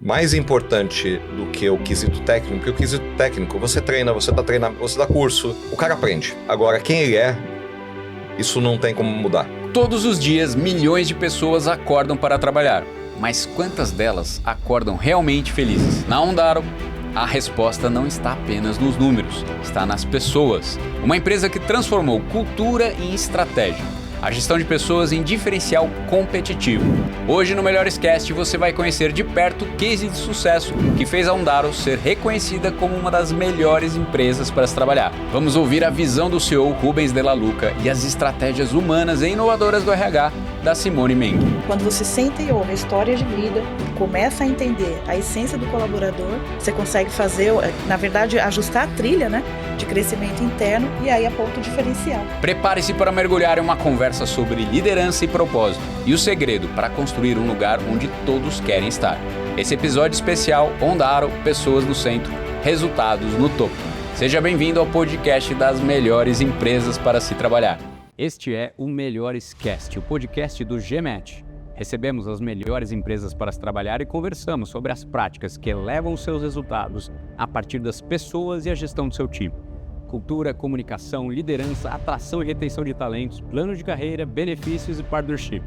mais importante do que o quesito técnico, porque o quesito técnico, você treina, você dá treinamento, você dá curso, o cara aprende. Agora, quem ele é, isso não tem como mudar. Todos os dias, milhões de pessoas acordam para trabalhar. Mas quantas delas acordam realmente felizes? Na Ondaro, a resposta não está apenas nos números, está nas pessoas. Uma empresa que transformou cultura em estratégia. A gestão de pessoas em diferencial competitivo. Hoje no Melhores Cast você vai conhecer de perto o case de sucesso que fez a Ondaro ser reconhecida como uma das melhores empresas para se trabalhar. Vamos ouvir a visão do CEO Rubens Della Luca e as estratégias humanas e inovadoras do RH da Simone Meng. Quando você senta e ouve a história de vida, começa a entender a essência do colaborador, você consegue fazer, na verdade, ajustar a trilha, de crescimento interno e aí aponta o diferencial. Prepare-se para mergulhar em uma conversa sobre liderança e propósito e o segredo para construir um lugar onde todos querem estar. Esse episódio especial, Ondaro, Pessoas no Centro, Resultados no Topo. Seja bem-vindo ao podcast das melhores empresas para se trabalhar. Este é o Melhores Cast, o podcast do GMAT. Recebemos as melhores empresas para se trabalhar e conversamos sobre as práticas que elevam os seus resultados a partir das pessoas e a gestão do seu time. Cultura, comunicação, liderança, atração e retenção de talentos, plano de carreira, benefícios e partnership.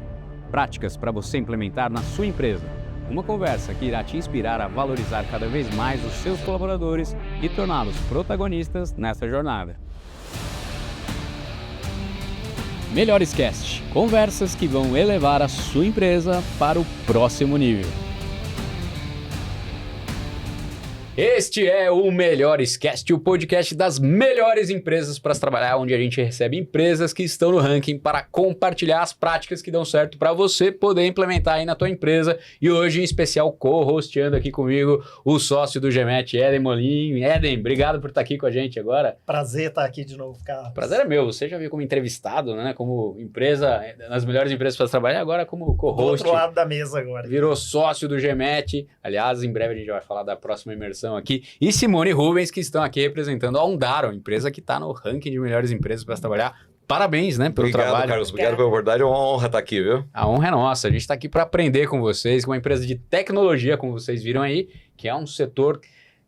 Práticas para você implementar na sua empresa. Uma conversa que irá te inspirar a valorizar cada vez mais os seus colaboradores e torná-los protagonistas nessa jornada. Melhores Cast, conversas que vão elevar a sua empresa para o próximo nível. Este é o Melhores Cast, o podcast das melhores empresas para se trabalhar, onde a gente recebe empresas que estão no ranking para compartilhar as práticas que dão certo para você poder implementar aí na tua empresa. E hoje, em especial, co-hosteando aqui comigo, o sócio do GMAT, Éden Molim. Éden, obrigado por estar aqui com a gente agora. Prazer estar aqui de novo, Carlos. Prazer é meu. Você já veio como entrevistado, como empresa, nas melhores empresas para se trabalhar, agora como co-host. Do outro lado da mesa agora. Virou sócio do GMAT. Aliás, em breve a gente vai falar da próxima imersão aqui, e Simone Rubens, que estão aqui representando a Ondaro, empresa que está no ranking de melhores empresas para se trabalhar. Parabéns, pelo trabalho. Carlos, obrigado pela oportunidade, é uma honra estar aqui, viu? A honra é nossa, a gente está aqui para aprender com vocês, com uma empresa de tecnologia, como vocês viram aí, que é um setor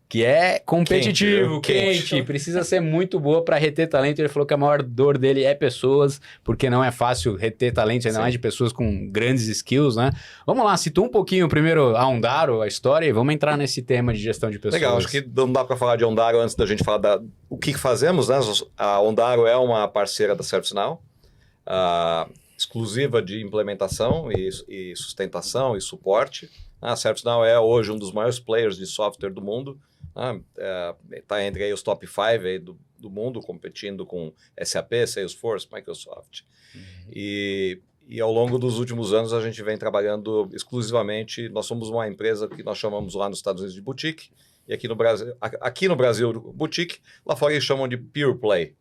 que é competitivo, quente, precisa ser muito boa para reter talento. Ele falou que a maior dor dele é pessoas, porque não é fácil reter talento, ainda mais de pessoas com grandes skills, Vamos lá, situa um pouquinho primeiro a Ondaro, a história, e vamos entrar nesse tema de gestão de pessoas. Legal, acho que não dá para falar de Ondaro antes da gente falar o que fazemos, A Ondaro é uma parceira da ServiceNow, exclusiva de implementação e sustentação e suporte. A ServiceNow é hoje um dos maiores players de software do mundo. Está entre aí os top 5 aí do mundo, competindo com SAP, Salesforce, Microsoft. E ao longo dos últimos anos a gente vem trabalhando exclusivamente. Nós somos uma empresa que nós chamamos lá nos Estados Unidos de boutique, e aqui no Brasil boutique, lá fora eles chamam de pure play.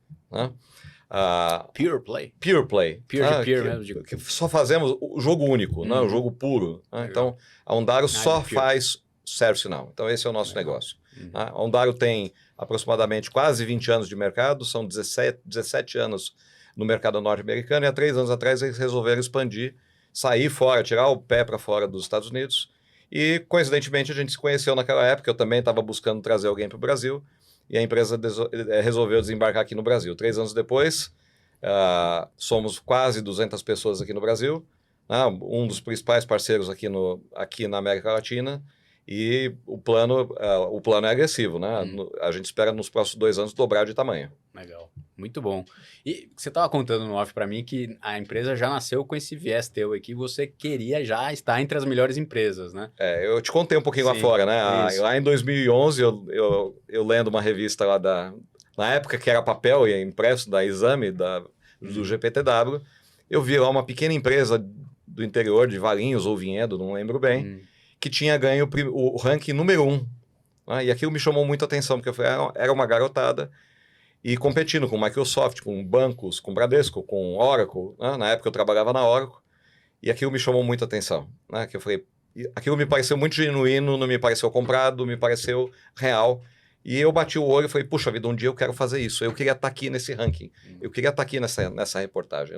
Pure play? Pure play. Peer mesmo. Que só fazemos o jogo único, o jogo puro. Então a Ondaro só faz ServiceNow. Então esse é o nosso negócio. A Ondaro tem aproximadamente quase 20 anos de mercado, são 17 anos no mercado norte-americano, e há 3 anos atrás eles resolveram expandir, sair fora, tirar o pé para fora dos Estados Unidos, e coincidentemente a gente se conheceu naquela época. Eu também estava buscando trazer alguém para o Brasil, e a empresa resolveu desembarcar aqui no Brasil. 3 anos depois, somos quase 200 pessoas aqui no Brasil, um dos principais parceiros aqui na América Latina. E o plano é agressivo, A gente espera nos próximos 2 anos dobrar de tamanho. Legal, muito bom. E você estava contando no off para mim que a empresa já nasceu com esse viés teu aqui, você queria já estar entre as melhores empresas, Eu te contei um pouquinho lá fora, Lá em 2011, eu lendo uma revista lá na época que era papel e impresso, da Exame, do GPTW, eu vi lá uma pequena empresa do interior de Valinhos ou Vinhedo, não lembro bem, que tinha ganho o ranking número 1. E aquilo me chamou muita atenção, porque eu falei, era uma garotada, e competindo com Microsoft, com bancos, com Bradesco, com Oracle. Na época eu trabalhava na Oracle, e aquilo me chamou muita atenção. Que eu falei, aquilo me pareceu muito genuíno, não me pareceu comprado, me pareceu real. E eu bati o olho e falei, puxa vida, um dia eu quero fazer isso. Eu queria estar aqui nesse ranking, eu queria estar aqui nessa reportagem.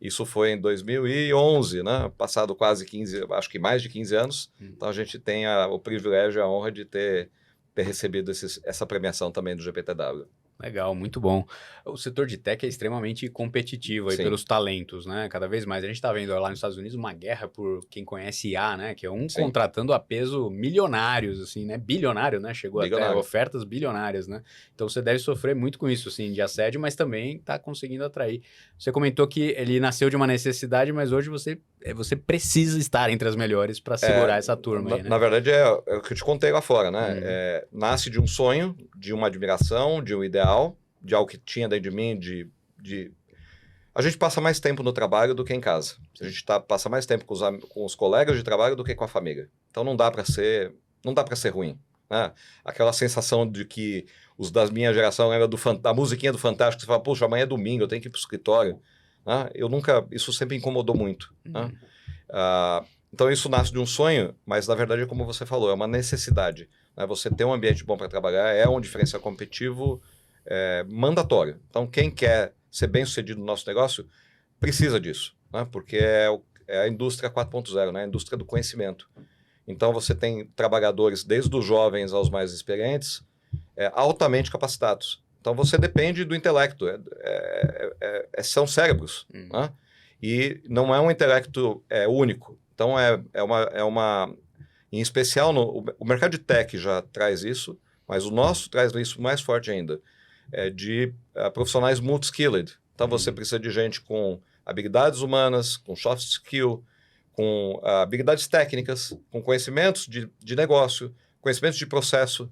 Isso foi em 2011, né? Passado quase 15, acho que mais de 15 anos. Então a gente tem o privilégio e a honra de ter recebido essa premiação também do GPTW. Legal, muito bom. O setor de tech é extremamente competitivo aí pelos talentos, né? Cada vez mais. A gente está vendo lá nos Estados Unidos uma guerra por quem conhece IA, né? Que é contratando a peso milionários, assim, né? Bilionário, né? Chegou até ofertas bilionárias, né? Então você deve sofrer muito com isso, assim, de assédio, mas também está conseguindo atrair. Você comentou que ele nasceu de uma necessidade, mas hoje você precisa estar entre as melhores para segurar essa turma aí, né? Na verdade, é o que eu te contei lá fora, né? Nasce de um sonho, de uma admiração, de um ideal, de algo que tinha dentro de mim, A gente passa mais tempo no trabalho do que em casa. A gente passa mais tempo com os colegas de trabalho do que com a família. Então não dá para ser ruim, né? Aquela sensação de que os da minha geração era da musiquinha do Fantástico, você fala, poxa, amanhã é domingo, eu tenho que ir para o escritório. Né? Isso sempre incomodou muito. Né? Então isso nasce de um sonho, mas na verdade, como você falou, é uma necessidade. Né? Você ter um ambiente bom para trabalhar é um diferencial competitivo mandatório. Então quem quer ser bem sucedido no nosso negócio precisa disso, né? Porque é a indústria 4.0, né? A indústria do conhecimento. Então você tem trabalhadores desde os jovens aos mais experientes, altamente capacitados. Então você depende do intelecto, são cérebros, né? E não é um intelecto único. Então em especial o mercado de tech já traz isso, mas o nosso traz isso mais forte ainda, de profissionais multi-skilled. Então você precisa de gente com habilidades humanas, com soft skill, com habilidades técnicas, com conhecimentos de negócio, conhecimentos de processo.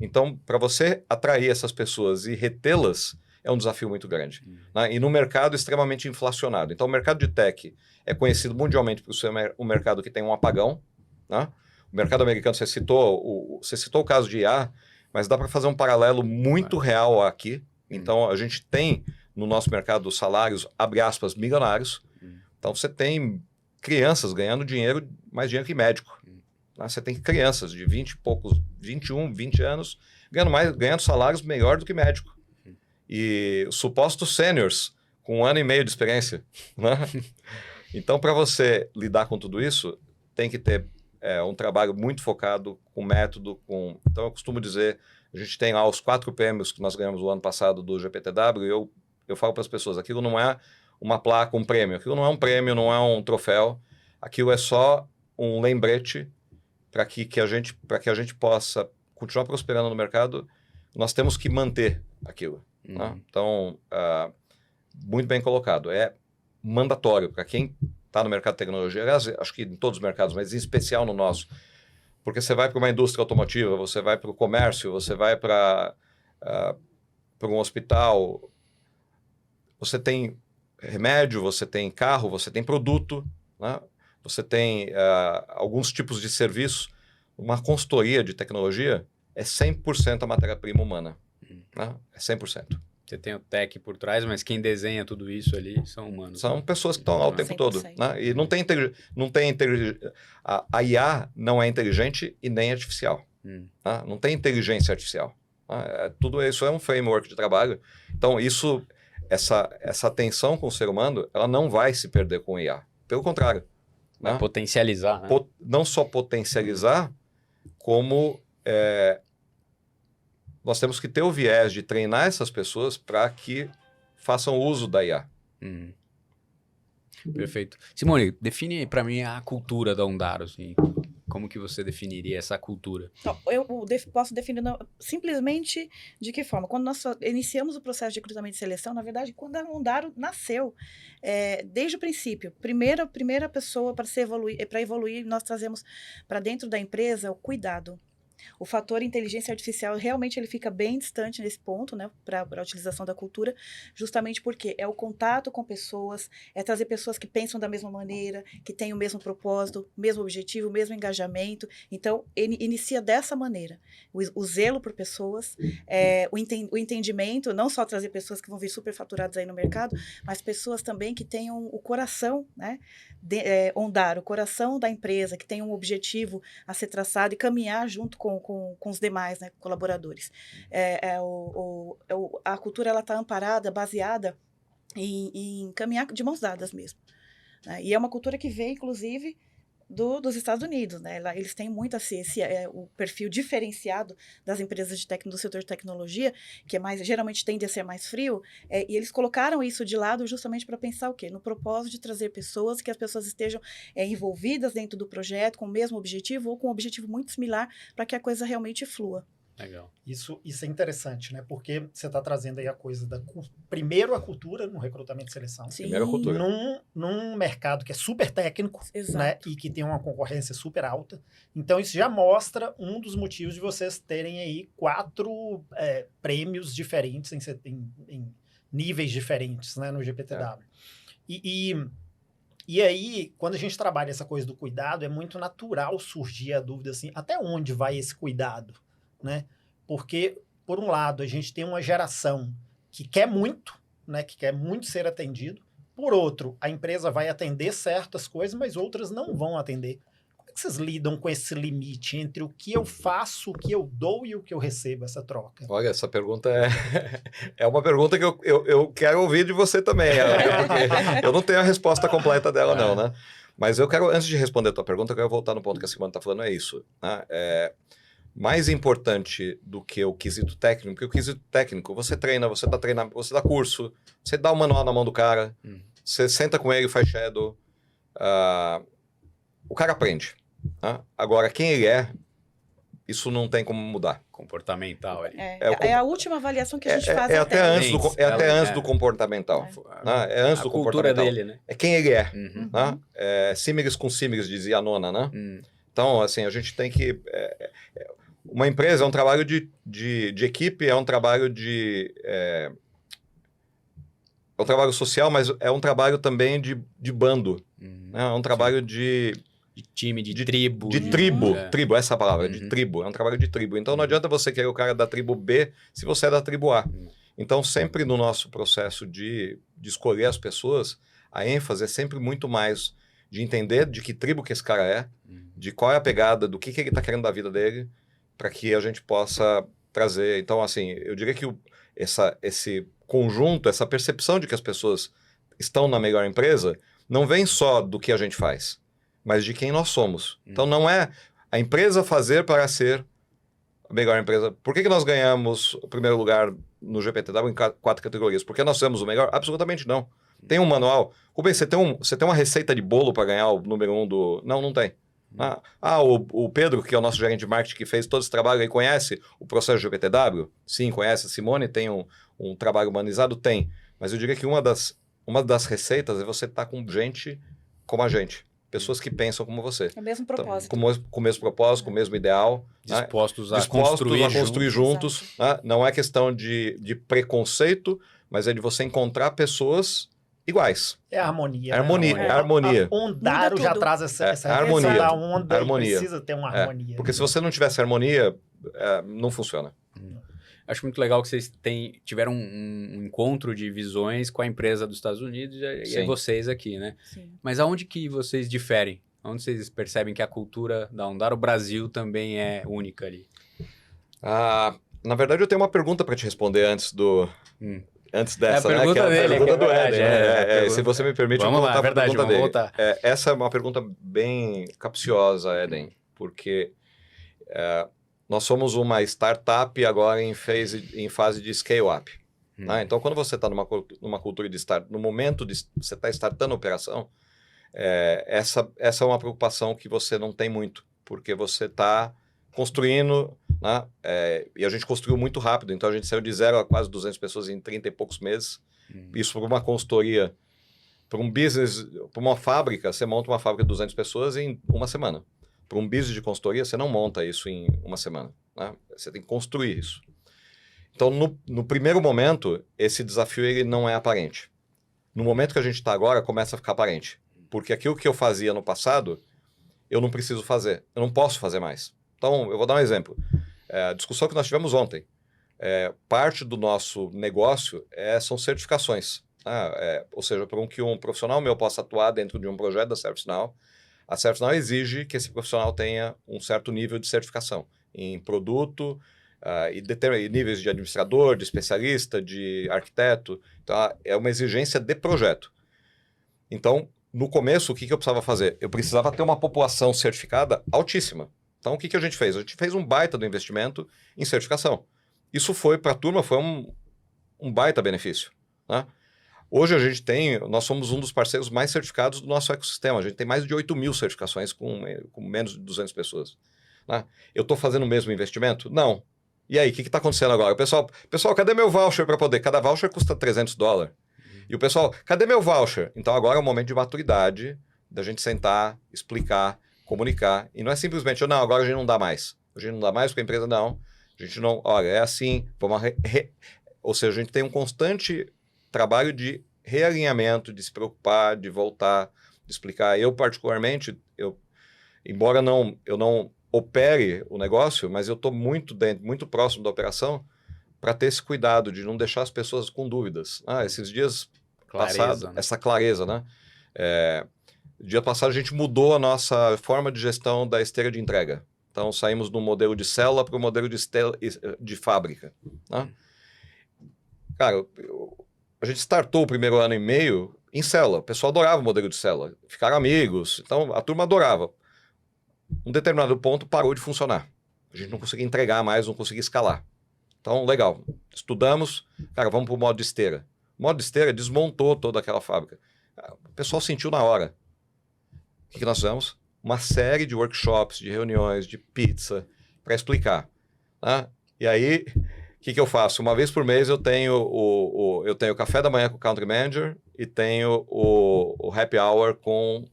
Então, para você atrair essas pessoas e retê-las, é um desafio muito grande. Né? E no mercado extremamente inflacionado. Então, o mercado de tech é conhecido mundialmente por ser um mercado que tem um apagão. Né? O mercado americano, você citou o caso de IA, mas dá para fazer um paralelo muito real aqui. Então, a gente tem no nosso mercado salários, abre aspas, milionários. Então, você tem crianças ganhando dinheiro, mais dinheiro que médico. Você tem crianças de 20 e poucos, 21, 20 anos, ganhando salários melhor do que médico. E supostos seniors, com 1 ano e meio de experiência. Né? Então, para você lidar com tudo isso, tem que ter um trabalho muito focado, com método. Então, eu costumo dizer, a gente tem lá os 4 prêmios que nós ganhamos o ano passado do GPTW, e eu falo para as pessoas, aquilo não é uma placa, um prêmio, aquilo não é um prêmio, não é um troféu, aquilo é só um lembrete para que a gente possa continuar prosperando no mercado, nós temos que manter aquilo. Né? Então, muito bem colocado. É mandatório para quem está no mercado de tecnologia, aliás, acho que em todos os mercados, mas em especial no nosso. Porque você vai para uma indústria automotiva, você vai para o comércio, você vai para um hospital, você tem remédio, você tem carro, você tem produto, né? Você tem alguns tipos de serviço. Uma consultoria de tecnologia é 100% a matéria-prima humana. Né? É 100%. Você tem o tech por trás, mas quem desenha tudo isso ali são humanos. São pessoas que estão lá o tempo todo. Né? E não tem a IA não é inteligente e nem artificial. Né? Não tem inteligência artificial. Né? Tudo isso é um framework de trabalho. Então, essa atenção com o ser humano, ela não vai se perder com o IA. Pelo contrário. Vai potencializar. Né? Não só potencializar, como nós temos que ter o viés de treinar essas pessoas para que façam uso da IA. Perfeito. Simone, define para mim a cultura da Ondaro. Assim. Como que você definiria essa cultura? Eu posso definir simplesmente de que forma? Quando nós iniciamos o processo de recrutamento e seleção, na verdade, quando a Ondaro nasceu, desde o princípio, primeira pessoa para evoluir, nós trazemos para dentro da empresa o cuidado. O fator inteligência artificial realmente ele fica bem distante nesse ponto, né, para a utilização da cultura, justamente porque é o contato com pessoas, é trazer pessoas que pensam da mesma maneira, que têm o mesmo propósito, o mesmo objetivo, o mesmo engajamento. Então, ele inicia dessa maneira. O zelo por pessoas, o entendimento, não só trazer pessoas que vão vir superfaturadas aí no mercado, mas pessoas também que tenham o coração, né, Ondaro, o coração da empresa, que tenham um objetivo a ser traçado e caminhar junto com os demais, né, colaboradores. A cultura está amparada, baseada em caminhar de mãos dadas mesmo. Né? E é uma cultura que vem, inclusive, dos Estados Unidos, né? Eles têm muito o perfil diferenciado das empresas do setor de tecnologia, que geralmente tende a ser mais frio, e eles colocaram isso de lado justamente para pensar o quê? No propósito de trazer pessoas, que as pessoas estejam envolvidas dentro do projeto, com o mesmo objetivo, ou com um objetivo muito similar, para que a coisa realmente flua. Legal. Isso é interessante, né? Porque você está trazendo aí a coisa primeiro a cultura no recrutamento e seleção. Sim. Primeiro a cultura. Num mercado que é super técnico, Exato. né? E que tem uma concorrência super alta. Então, isso já mostra um dos motivos de vocês terem aí 4 prêmios diferentes em níveis diferentes, né? No GPTW. E aí, quando a gente trabalha essa coisa do cuidado, é muito natural surgir a dúvida assim, até onde vai esse cuidado? Né? Porque, por um lado, a gente tem uma geração que quer muito, né? Que quer muito ser atendido. Por outro, a empresa vai atender certas coisas, mas outras não vão atender. Como é que vocês lidam com esse limite entre o que eu faço, o que eu dou e o que eu recebo, essa troca? Olha, essa pergunta é uma pergunta que eu quero ouvir de você também, porque eu não tenho a resposta completa dela, não, né? Mas eu quero, antes de responder a tua pergunta, eu quero voltar no ponto que a Simone está falando, é isso, né? Mais importante do que o quesito técnico, porque o quesito técnico, você treina, você dá treinamento, você dá curso, você dá o manual na mão do cara, você senta com ele, faz shadow, o cara aprende. Né? Agora, quem ele é, isso não tem como mudar. Comportamental ali. É a última avaliação que a gente faz. Até antes do comportamental. Né? É antes do cultura comportamental. dele, né? É quem ele é. Né? Símiles com símiles, dizia a nona, né? Então, assim, a gente tem que... uma empresa é um trabalho de equipe, é um trabalho é um trabalho social, mas é um trabalho também de bando. Né? É um trabalho de time, de tribo. De tribo. Tribo, essa é a palavra, de tribo. É um trabalho de tribo. Então, não adianta você querer o cara da tribo B se você é da tribo A. Então, sempre no nosso processo de escolher as pessoas, a ênfase é sempre muito mais de entender de que tribo que esse cara é, de qual é a pegada, do que ele está querendo da vida dele, para que a gente possa trazer. Então, assim, eu diria que esse conjunto, essa percepção de que as pessoas estão na melhor empresa, não vem só do que a gente faz, mas de quem nós somos. Então, não é a empresa fazer para ser a melhor empresa. Por que nós ganhamos o primeiro lugar no GPTW em 4 categorias? Porque nós somos o melhor? Absolutamente não. Tem um manual. Rubens, você tem uma receita de bolo para ganhar o número 1 do... Não tem. O Pedro, que é o nosso gerente de marketing, que fez todo esse trabalho, ele conhece o processo GPTW? Sim, conhece. A Simone tem um trabalho humanizado? Tem. Mas eu diria que uma das receitas é você estar com gente como a gente. Pessoas que pensam como você. É o mesmo propósito. Então, com o mesmo propósito, com o mesmo ideal. Dispostos a construir juntos. Né? Não é questão de preconceito, mas é de você encontrar pessoas iguais. É a harmonia. Harmonia. A Ondaro já traz essa harmonia da onda harmonia. Precisa ter uma harmonia. Porque se você não tivesse harmonia, não funciona. Acho muito legal que vocês tiveram um encontro de visões com a empresa dos Estados Unidos e vocês aqui, né? Sim. Mas aonde que vocês diferem? Onde vocês percebem que a cultura da Ondaro Brasil também é única ali? Na verdade, eu tenho uma pergunta para te responder antes dessa, a pergunta né? dele, a pergunta do Éden. Se você me permite, vamos eu vou lá, voltar para a pergunta dele. Voltar. Essa é uma pergunta bem capciosa, Éden, porque nós somos uma startup agora em fase de scale-up. Né? Então, quando você está numa cultura de start, no momento de você estar startando a operação, essa é uma preocupação que você não tem muito, porque você está construindo, né? E a gente construiu muito rápido, então a gente saiu de 0 a quase 200 pessoas em 30 e poucos meses. Isso para uma consultoria, para um business, para uma fábrica, você monta uma fábrica de 200 pessoas em uma semana. Para um business de consultoria, você não monta isso em uma semana. Né? Você tem que construir isso. Então, no primeiro momento, esse desafio ele não é aparente. No momento que a gente está agora, começa a ficar aparente. Porque aquilo que eu fazia no passado, eu não preciso fazer. Eu não posso fazer mais. Então, eu vou dar um exemplo. A discussão que nós tivemos ontem. Parte do nosso negócio são certificações. Ou seja, para que um profissional meu possa atuar dentro de um projeto da ServiceNow, a ServiceNow exige que esse profissional tenha um certo nível de certificação em produto, e níveis de administrador, de especialista, de arquiteto. Então, é uma exigência de projeto. Então, no começo, o que eu precisava fazer? Eu precisava ter uma população certificada altíssima. Então, o que a gente fez? A gente fez um baita do investimento em certificação. Isso foi, para a turma, foi um baita benefício, né? Hoje nós somos um dos parceiros mais certificados do nosso ecossistema. A gente tem mais de 8.000 certificações com menos de 200 pessoas. Né? Eu estou fazendo o mesmo investimento? Não. E aí, o que está acontecendo agora? Pessoal, cadê meu voucher para poder? Cada voucher custa $300. E o pessoal, cadê meu voucher? Então agora é o momento de maturidade, da gente sentar, explicar, comunicar. E não é simplesmente, não, agora a gente não dá mais. A gente não dá mais porque a empresa não. A gente não, olha, é assim, vamos ou seja, a gente tem um constante trabalho de realinhamento, de se preocupar, de voltar, de explicar. Eu, particularmente, embora eu não opere o negócio, mas eu estou muito próximo da operação para ter esse cuidado de não deixar as pessoas com dúvidas. Esses dias passados, né? Essa clareza, né? Dia passado a gente mudou a nossa forma de gestão da esteira de entrega. Então saímos do modelo de célula para o modelo de fábrica. Né? Cara, a gente startou o primeiro ano e meio em célula. O pessoal adorava o modelo de célula. Ficaram amigos. Então, a turma adorava. Um determinado ponto parou de funcionar. A gente não conseguia entregar mais, não conseguia escalar. Então, legal. Estudamos. Cara, vamos para o modo de esteira. O modo de esteira desmontou toda aquela fábrica. O pessoal sentiu na hora. O que nós fizemos? Uma série de workshops, de reuniões, de pizza, para explicar. Né? E aí... O que eu faço? Uma vez por mês eu tenho o café da manhã com o Country Manager e tenho o happy hour com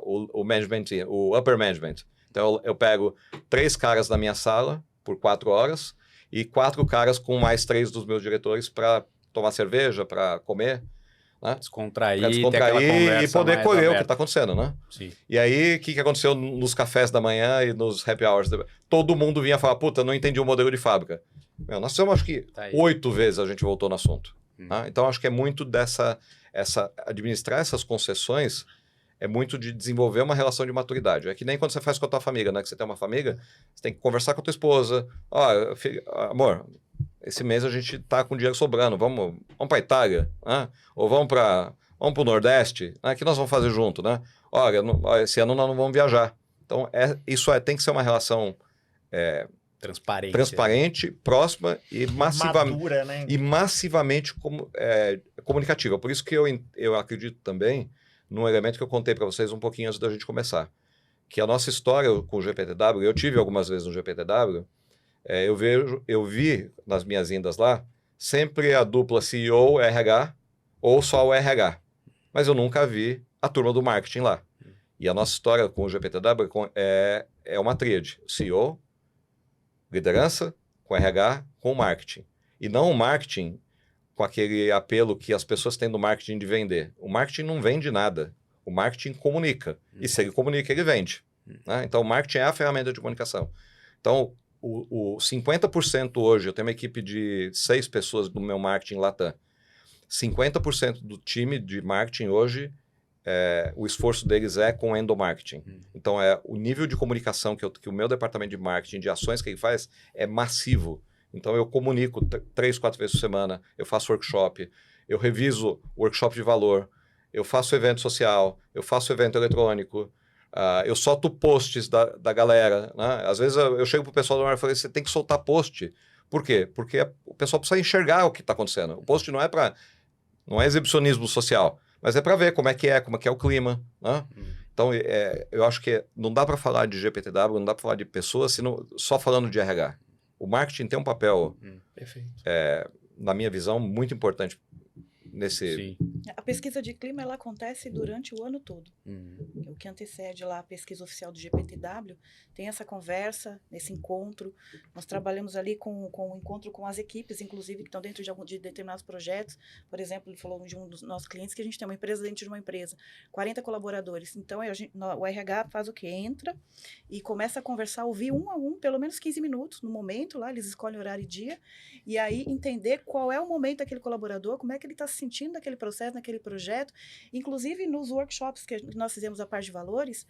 o management team, o upper management. Então eu pego 3 caras na minha sala por 4 horas e 4 caras com mais 3 dos meus diretores para tomar cerveja, para comer. Né? Descontrair e poder colher o que está acontecendo, né? Sim. E aí, o que aconteceu nos cafés da manhã e nos happy hours? Todo mundo vinha falar, puta, não entendi o modelo de fábrica. Nós fizemos, acho que, 8 vezes a gente voltou no assunto. Tá? Então, acho que é muito administrar essas concessões é muito de desenvolver uma relação de maturidade. É que nem quando você faz com a tua família, né? Que você tem uma família, você tem que conversar com a tua esposa. Amor, esse mês a gente tá com dinheiro sobrando, vamos para a Itália, né? Ou vamos para o Nordeste, né? Que nós vamos fazer junto, né? Olha, esse ano nós não vamos viajar. Então, tem que ser uma relação... transparente, próxima e madura, né? massivamente comunicativa. Por isso que eu acredito também num elemento que eu contei para vocês um pouquinho antes da gente começar, que a nossa história com o GPTW, eu tive algumas vezes no GPTW, eu vi nas minhas indas lá sempre a dupla CEO, RH ou só o RH, mas eu nunca vi a turma do marketing lá. E a nossa história com o GPTW é uma tríade, CEO, liderança, com RH, com marketing. E não o marketing com aquele apelo que as pessoas têm do marketing de vender. O marketing não vende nada. O marketing comunica. E se ele comunica, ele vende. Né? Então, o marketing é a ferramenta de comunicação. Então, o 50% hoje, eu tenho uma equipe de 6 pessoas do meu marketing Latam. 50% do time de marketing hoje, o esforço deles é com endomarketing. Então, o nível de comunicação que o meu departamento de marketing, de ações que ele faz, é massivo. Então, eu comunico 3, 4 vezes por semana, eu faço workshop, eu reviso workshop de valor, eu faço evento social, eu faço evento eletrônico, eu solto posts da galera. Né? Às vezes, eu chego para o pessoal do mar e falo, você tem que soltar post. Por quê? Porque o pessoal precisa enxergar o que está acontecendo. O post não é exibicionismo social, mas é para ver como é que é o clima. Né? Então, eu acho que não dá para falar de GPTW, não dá para falar de pessoas, só falando de RH. O marketing tem um papel, na minha visão, muito importante nesse... Sim. A pesquisa de clima ela acontece durante o ano todo. O que antecede lá a pesquisa oficial do GPTW tem essa conversa, esse encontro. Nós trabalhamos ali com o encontro com as equipes, inclusive, que estão dentro de determinados projetos. Por exemplo, ele falou de um dos nossos clientes que a gente tem uma empresa dentro de uma empresa, 40 colaboradores. Então, o RH faz o quê? Entra e começa a conversar, ouvir um a um, pelo menos 15 minutos no momento lá, eles escolhem horário e dia, e aí entender qual é o momento daquele colaborador, como é que ele está se sentindo naquele processo, naquele projeto. Inclusive, nos workshops que nós fizemos a parte de valores,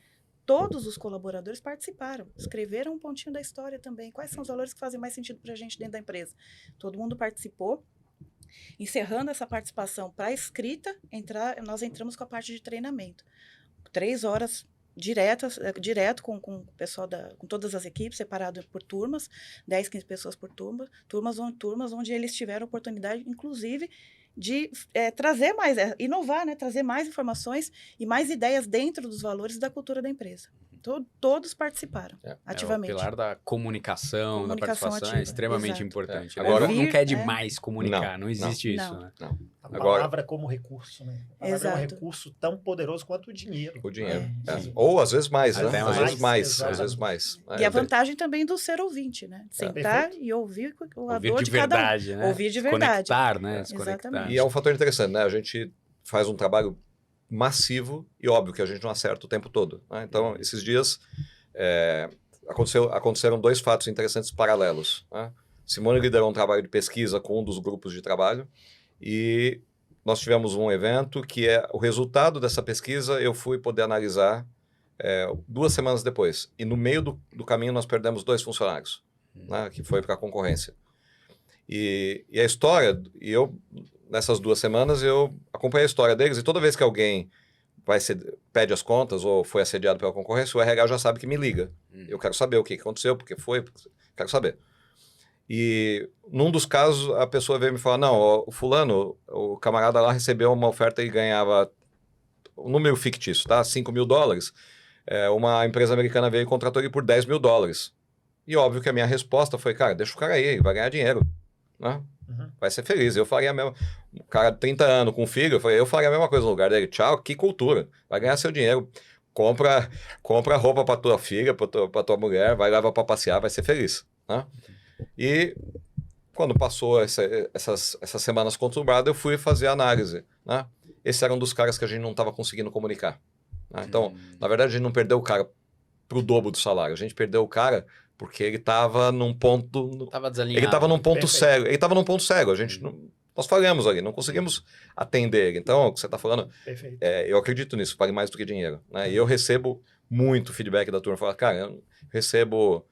todos os colaboradores participaram, escreveram um pontinho da história também. Quais são os valores que fazem mais sentido para a gente dentro da empresa? Todo mundo participou. Encerrando essa participação para a escrita, nós entramos com a parte de treinamento. 3 horas direto com o pessoal, com todas as equipes, separado por turmas, 10, 15 pessoas por turmas onde eles tiveram oportunidade, inclusive, de trazer mais, inovar, né? Trazer mais informações e mais ideias dentro dos valores da cultura da empresa. Todos participaram ativamente. O pilar da comunicação da participação ativa. É extremamente Exato. importante. Agora, não quer demais comunicar, não existe isso. Não. Né? Não. A Agora, palavra como recurso, né? A palavra é um recurso tão poderoso quanto o dinheiro. O dinheiro. Ou às vezes mais, né? Até Às vezes mais. Exatamente. Às vezes mais. E a vantagem também do ser ouvinte, né? Sentar e ouvir a dor de cada um. Né? Ouvir de verdade. Conectar, né? Exatamente. E é um fator interessante, né? A gente faz um trabalho massivo e óbvio que a gente não acerta o tempo todo. Né? Então, esses dias aconteceram 2 fatos interessantes paralelos. Né? Simone liderou um trabalho de pesquisa com um dos grupos de trabalho e nós tivemos um evento que o resultado dessa pesquisa eu fui poder analisar 2 semanas depois. E no meio do caminho nós perdemos 2 funcionários, né? Que foi para a concorrência. E a história, nessas 2 semanas eu acompanhei a história deles e toda vez que alguém pede as contas ou foi assediado pela concorrência, o RH já sabe que me liga. Eu quero saber o que aconteceu, porque foi, quero saber. E num dos casos a pessoa veio me falar, não, o fulano, o camarada lá recebeu uma oferta e ganhava um número fictício, tá? $5.000. Uma empresa americana veio e contratou ele por $10.000. E óbvio que a minha resposta foi, cara, deixa o cara aí, ele vai ganhar dinheiro, né? Vai ser feliz. Eu faria a mesma... Um cara de 30 anos com um filho, eu faria a mesma coisa no lugar dele. Tchau, que cultura. Vai ganhar seu dinheiro. Compra roupa para tua filha, para tua mulher, vai levar para passear, vai ser feliz, né? E quando passou essas semanas conturbadas, eu fui fazer a análise, né? Esse era um dos caras que a gente não estava conseguindo comunicar, né? Então, na verdade, a gente não perdeu o cara pro dobro do salário. A gente perdeu o cara porque ele estava num ponto... Estava desalinhado. Ele estava num ponto Perfeito. cego. Ele estava num ponto cego. A gente nós falhamos ali, não conseguimos atender ele. Então, o que você está falando, Perfeito. eu acredito nisso, vale mais do que dinheiro, né? E eu recebo muito feedback da turma. Fala, cara, eu recebo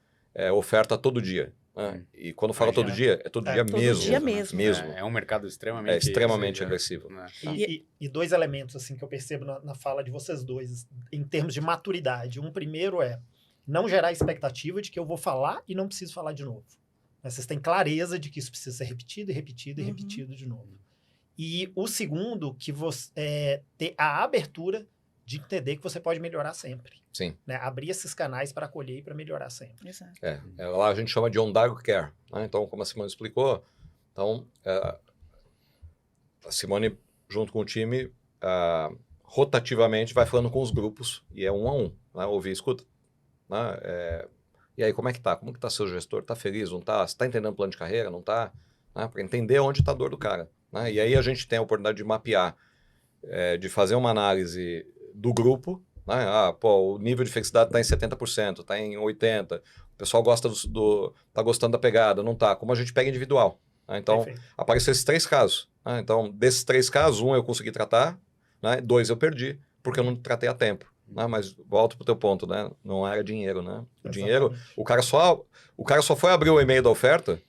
oferta todo dia. Né? E quando fala todo dia, é todo dia todo mesmo. dia né? mesmo. É um mercado extremamente... extremamente agressivo. Né? E 2 elementos assim que eu percebo na fala de vocês dois, em termos de maturidade. Um primeiro é não gerar expectativa de que eu vou falar e não preciso falar de novo. Mas vocês têm clareza de que isso precisa ser repetido e repetido e repetido de novo. E o segundo, que você ter a abertura de entender que você pode melhorar sempre. Sim. Né? Abrir esses canais para acolher e para melhorar sempre. Exato. Lá a gente chama de Ondago Care. Né? Então, como a Simone explicou, a Simone, junto com o time, rotativamente vai falando com os grupos, e é 1 a 1, né? Ouvir e escuta. Né? E aí, como é que tá? Como que tá seu gestor? Tá feliz? Não tá? Você tá entendendo o plano de carreira? Não tá? Né? Para entender onde tá a dor do cara. Né? E aí a gente tem a oportunidade de mapear, de fazer uma análise do grupo, né? O nível de felicidade está em 70%, está em 80%, o pessoal gosta tá gostando da pegada, não tá. Como a gente pega individual. Né? Então, Perfeito. apareceram esses 3 casos. Né? Então, desses 3 casos, 1 eu consegui tratar, né? 2 eu perdi, porque eu não tratei a tempo. Né? Mas volto pro teu ponto, né? Não era dinheiro, né? O dinheiro, o cara só foi abrir o e-mail da oferta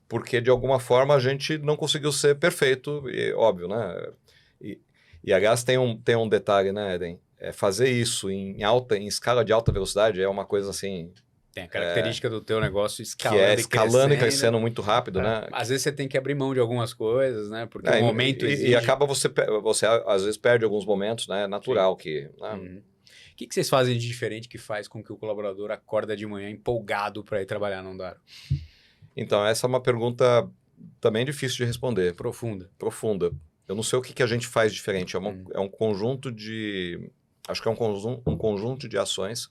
porque de alguma forma a gente não conseguiu ser perfeito, e, óbvio, né? E aliás tem um detalhe, né, Eden? Fazer isso em escala de alta velocidade é uma coisa assim... Tem a característica do teu negócio escalando e crescendo muito rápido, né? Às vezes você tem que abrir mão de algumas coisas, né? Porque o momento exige... E acaba você às vezes perde alguns momentos, né? Natural que... Né? O que vocês fazem de diferente que faz com que o colaborador acorda de manhã empolgado para ir trabalhar na Ondaro? Então, essa é uma pergunta também difícil de responder. Profunda. Eu não sei o que a gente faz diferente. É um conjunto de... Acho que é um conjunto de ações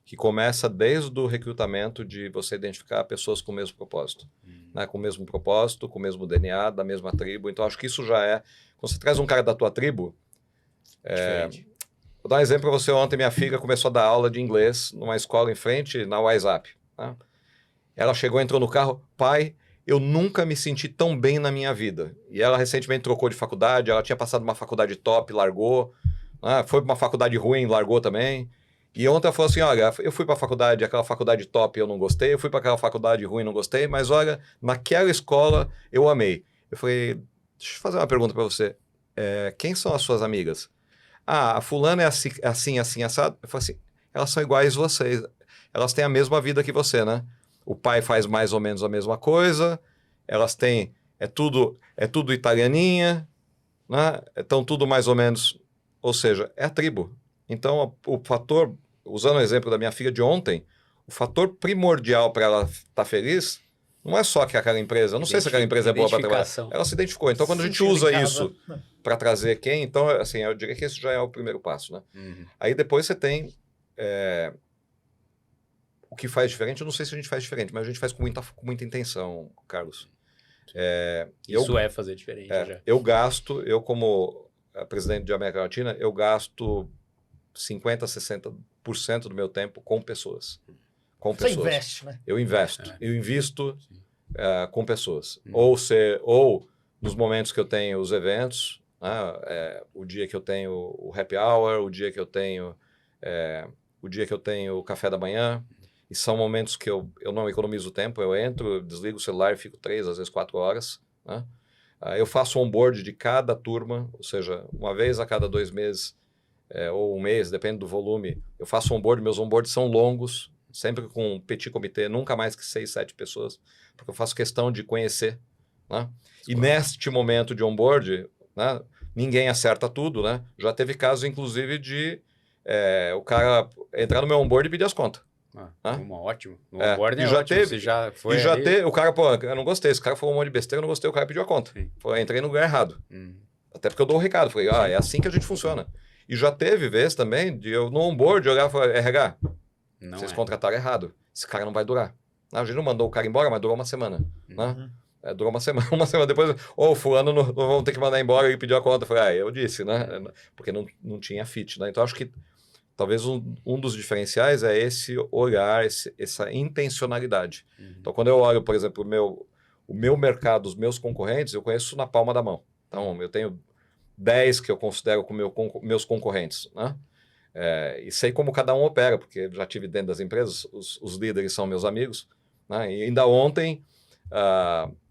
que começa desde o recrutamento de você identificar pessoas com o mesmo propósito. Né? Com o mesmo propósito, com o mesmo DNA, da mesma tribo. Então, acho que isso já é... Quando você traz um cara da tua tribo... Vou dar um exemplo para você. Ontem minha filha começou a dar aula de inglês numa escola em frente, na WhatsApp. Né? Ela chegou, entrou no carro. Pai, eu nunca me senti tão bem na minha vida. E ela recentemente trocou de faculdade. Ela tinha passado uma faculdade top, largou. Foi para uma faculdade ruim, largou também. E ontem ela falou assim, olha, eu fui para a faculdade, aquela faculdade top eu não gostei, eu fui para aquela faculdade ruim não gostei, mas olha, naquela escola eu amei. Eu falei, deixa eu fazer uma pergunta para você. Quem são as suas amigas? Ah, a fulana é assim, assado. Eu falei assim, elas são iguais a vocês. Elas têm a mesma vida que você, né? O pai faz mais ou menos a mesma coisa, elas têm, é tudo italianinha, né? Estão tudo mais ou menos, ou seja, é a tribo. Então, o fator, usando o exemplo da minha filha de ontem, o fator primordial para ela estar feliz não é só que aquela empresa, eu não sei se aquela empresa é boa para trabalhar, ela se identificou. Então, quando a gente usa isso para trazer quem, então, assim, eu diria que esse já é o primeiro passo, né? Aí depois você tem o que faz diferente, eu não sei se a gente faz diferente, mas a gente faz com muita intenção, Carlos. Isso é fazer diferente já. Eu como presidente de América Latina, eu gasto 50%, 60% do meu tempo com pessoas. Você investe, né? Eu invisto com pessoas. Ou nos momentos que eu tenho os eventos, né? O dia que eu tenho o happy hour, o dia que eu tenho o café da manhã. E são momentos que eu não economizo tempo, eu entro, desligo o celular e fico 3, às vezes 4 horas. Né? Eu faço onboard de cada turma, ou seja, uma vez a cada 2 meses, ou um mês, depende do volume, eu faço onboard, meus onboards são longos, sempre com um petit comitê, nunca mais que 6, 7 pessoas, porque eu faço questão de conhecer. Né? E neste momento de onboard, né, ninguém acerta tudo, né? Já teve casos, inclusive, de o cara entrar no meu onboard e pedir as contas. Ótimo. No onboarding é ótimo. Você já foi o cara, pô, eu não gostei. Esse cara falou um monte de besteira, eu não gostei. O cara pediu a conta. Pô, entrei no lugar errado. Até porque eu dou o recado. Falei, é assim que a gente funciona. E já teve vez também de eu no onboard olhar e falar, RH, vocês contrataram errado. Esse cara não vai durar. A gente não mandou o cara embora, mas durou uma semana. Né? Durou uma semana. Uma semana depois, fulano não vamos ter que mandar embora e pediu a conta. Eu falei, eu disse, né? Porque não tinha fit. Né? Então, acho que talvez um dos diferenciais é esse olhar, essa intencionalidade. Então, quando eu olho, por exemplo, o meu mercado, os meus concorrentes, eu conheço na palma da mão. Então, eu tenho 10 que eu considero como meus concorrentes. Né? E sei como cada um opera, porque já tive dentro das empresas, os líderes são meus amigos. Né? E ainda ontem,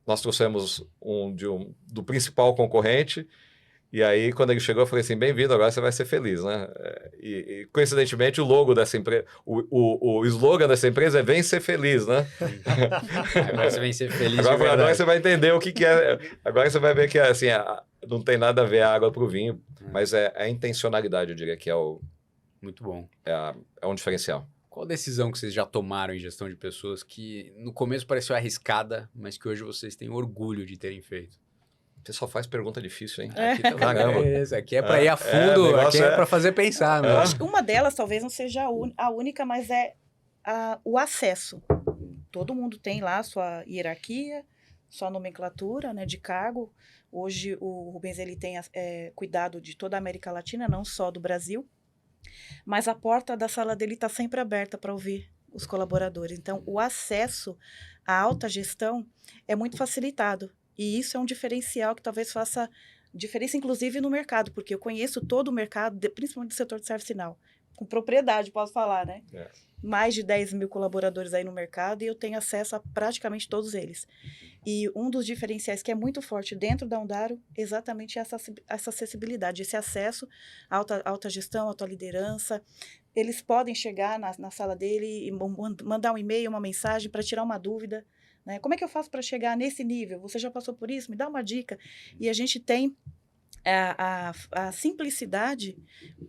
nós trouxemos do principal concorrente. E aí, quando ele chegou, eu falei assim, bem-vindo, agora você vai ser feliz, né? E coincidentemente, o logo dessa empresa, o slogan dessa empresa é Vem Ser Feliz, né? Agora você vem ser feliz. Agora você vai entender o que é. Agora você vai ver que assim, não tem nada a ver a água para o vinho, mas é a intencionalidade, eu diria, que é o... Muito bom. É um diferencial. Qual decisão que vocês já tomaram em gestão de pessoas que no começo pareceu arriscada, mas que hoje vocês têm orgulho de terem feito? Você só faz pergunta difícil, hein? Aqui é para ir a fundo, aqui é para fazer pensar. Eu acho que uma delas talvez não seja a única, mas é o acesso. Todo mundo tem lá a sua hierarquia, sua nomenclatura, né, de cargo. Hoje o Rubens ele tem cuidado de toda a América Latina, não só do Brasil, mas a porta da sala dele está sempre aberta para ouvir os colaboradores. Então, o acesso à alta gestão é muito facilitado. E isso é um diferencial que talvez faça diferença, inclusive, no mercado, porque eu conheço todo o mercado, principalmente do setor de serviço final. Com propriedade, posso falar, né? Mais de 10 mil colaboradores aí no mercado e eu tenho acesso a praticamente todos eles. E um dos diferenciais que é muito forte dentro da Ondaro é exatamente essa acessibilidade, esse acesso à alta gestão, à alta liderança. Eles podem chegar na sala dele e mandar um e-mail, uma mensagem para tirar uma dúvida. Né? Como é que eu faço para chegar nesse nível? Você já passou por isso? Me dá uma dica. E a gente tem a simplicidade,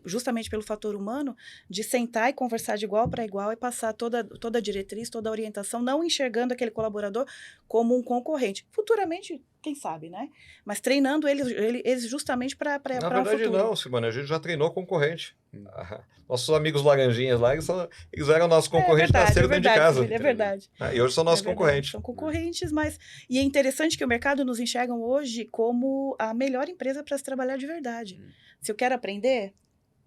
justamente pelo fator humano, de sentar e conversar de igual para igual e passar toda a diretriz, toda a orientação, não enxergando aquele colaborador como um concorrente. Futuramente, quem sabe, né? Mas treinando eles justamente para o futuro. Na verdade, não, Simone, a gente já treinou concorrente. Nossos amigos laranjinhas lá, eles eram nossos concorrentes, nasceram dentro de casa. É verdade. E hoje são nossos concorrentes. São concorrentes, mas... E é interessante que o mercado nos enxergam hoje como a melhor empresa para se trabalhar de verdade. Se eu quero aprender,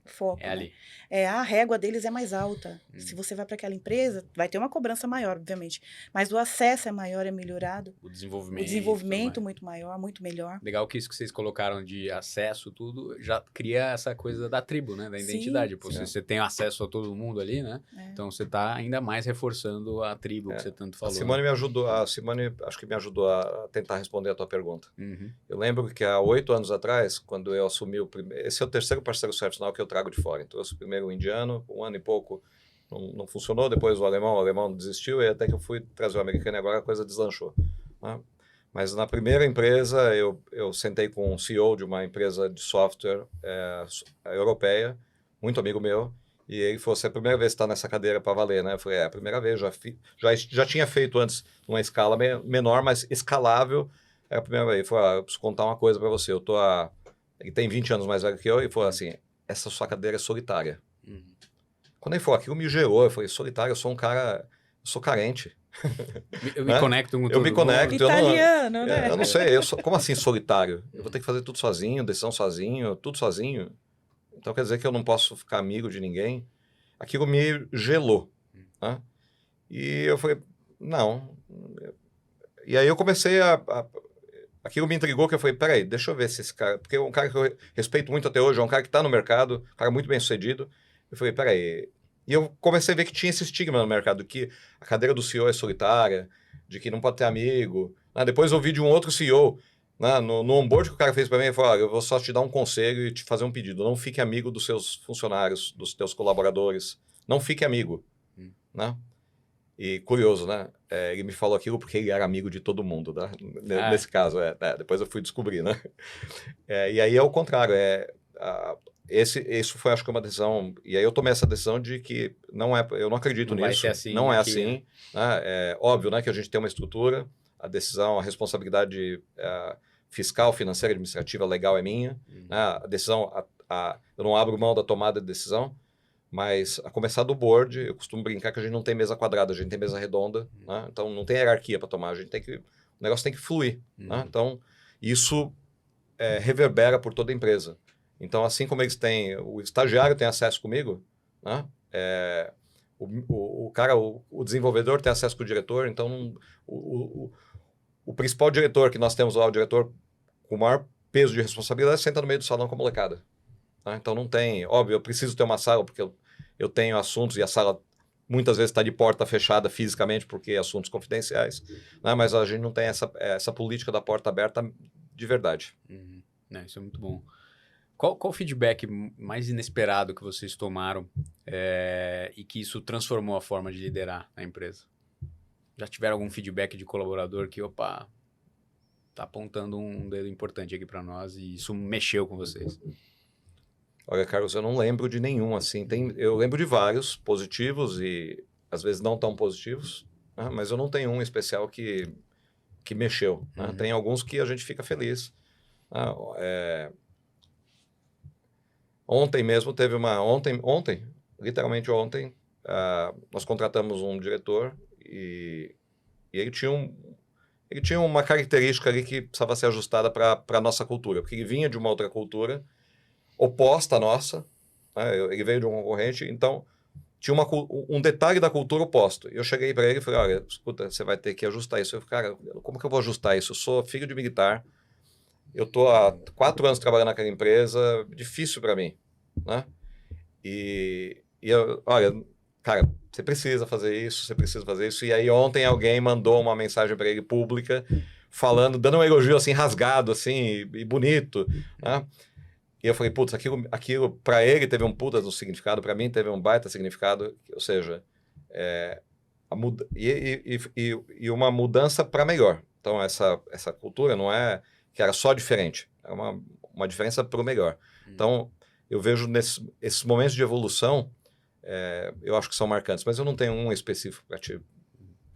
foco. É ali. A régua deles é mais alta. Se você vai para aquela empresa, vai ter uma cobrança maior, obviamente. Mas o acesso é maior, é melhorado. O O desenvolvimento. desenvolvimento muito maior, muito melhor. Legal que isso que vocês colocaram de acesso, tudo, já cria essa coisa da tribo, né? Da identidade. Pô, se você tem acesso a todo mundo ali, né? Então você tá ainda mais reforçando a tribo que você tanto falou. A Simone me ajudou, acho que me ajudou a tentar responder a tua pergunta. Eu lembro que há 8 anos atrás, quando eu assumi o primeiro... Esse é o terceiro parceiro ServiceNow que eu trago de fora. Então, eu trouxe primeiro o indiano, 1 ano e pouco não funcionou, depois o alemão desistiu, e até que eu fui trazer o americano e agora a coisa deslanchou. Né? Mas na primeira empresa, eu sentei com um CEO de uma empresa de software europeia, muito amigo meu, e ele falou, é a primeira vez que está nessa cadeira para valer, né? Eu falei, é a primeira vez, já tinha feito antes numa escala menor, mas escalável, é a primeira vez. Ele falou, eu preciso contar uma coisa para você, ele tem 20 anos mais velho que eu, e falou assim, essa sua cadeira é solitária. Quando ele falou, aquilo me gerou, eu falei, solitário, eu sou um cara, eu sou carente. Eu me conecto com todo mundo. Eu me conecto. Italiano, né? Eu não sei, como assim solitário? Eu vou ter que fazer tudo sozinho, decisão sozinho, tudo sozinho. Então quer dizer que eu não posso ficar amigo de ninguém? Aquilo me gelou. Né? E eu falei, não. E aí eu comecei aquilo me intrigou, que eu falei, peraí, deixa eu ver se esse cara... Porque é um cara que eu respeito muito até hoje, é um cara que está no mercado, um cara muito bem sucedido. Eu falei, peraí... E eu comecei a ver que tinha esse estigma no mercado, que a cadeira do CEO é solitária, de que não pode ter amigo. Depois eu ouvi de um outro CEO, no onboard que o cara fez para mim, ele falou, eu vou só te dar um conselho e te fazer um pedido. Não fique amigo dos seus funcionários, dos teus colaboradores. Não fique amigo. Né? E curioso, né? Ele me falou aquilo porque ele era amigo de todo mundo, né? Nesse caso. Depois eu fui descobrir, né? E aí é o contrário, isso foi, acho que, uma decisão, e aí eu tomei essa decisão de que eu não acredito nisso, vai ser assim, não é assim, né? É óbvio, né, que a gente tem uma estrutura, a decisão, a responsabilidade fiscal, financeira, administrativa, legal é minha, né? A decisão, eu não abro mão da tomada de decisão, mas a começar do board, eu costumo brincar que a gente não tem mesa quadrada, a gente tem mesa redonda, né? Então não tem hierarquia para tomar, o negócio tem que fluir, né? Então isso reverbera por toda a empresa. Então, assim como eles têm, o estagiário tem acesso comigo, né? O desenvolvedor tem acesso com o diretor, então o principal diretor que nós temos lá, o diretor com o maior peso de responsabilidade, senta no meio do salão com a molecada. Tá? Então não tem, óbvio, eu preciso ter uma sala, porque eu tenho assuntos e a sala muitas vezes está de porta fechada fisicamente, porque é assuntos confidenciais, né? Mas a gente não tem essa política da porta aberta de verdade. Isso é muito bom. Qual o feedback mais inesperado que vocês tomaram e que isso transformou a forma de liderar a empresa? Já tiveram algum feedback de colaborador que, tá apontando um dedo importante aqui para nós e isso mexeu com vocês? Olha, Carlos, eu não lembro de nenhum, assim. Eu lembro de vários positivos e às vezes não tão positivos, né? Mas eu não tenho um especial que mexeu. Né? Tem alguns que a gente fica feliz. Ontem mesmo teve literalmente ontem, nós contratamos um diretor e ele tinha uma característica ali que precisava ser ajustada para a nossa cultura, porque ele vinha de uma outra cultura oposta à nossa, né? Ele veio de um concorrente, então tinha um detalhe da cultura oposto. Eu cheguei para ele e falei, olha, escuta, você vai ter que ajustar isso. Eu falei, cara, como que eu vou ajustar isso? Eu sou filho de militar, eu estou há 4 anos trabalhando naquela empresa, difícil para mim, né? Olha, cara, você precisa fazer isso. E aí ontem alguém mandou uma mensagem para ele pública, dando um elogio assim, rasgado, assim, e bonito, né? E eu falei, putz, aquilo para ele teve um puta do significado, para mim teve um baita significado, ou seja, e uma mudança para melhor. Então essa cultura não é que era só diferente, é uma diferença para o melhor. Então, eu vejo esses momentos de evolução, eu acho que são marcantes, mas eu não tenho um específico para ti.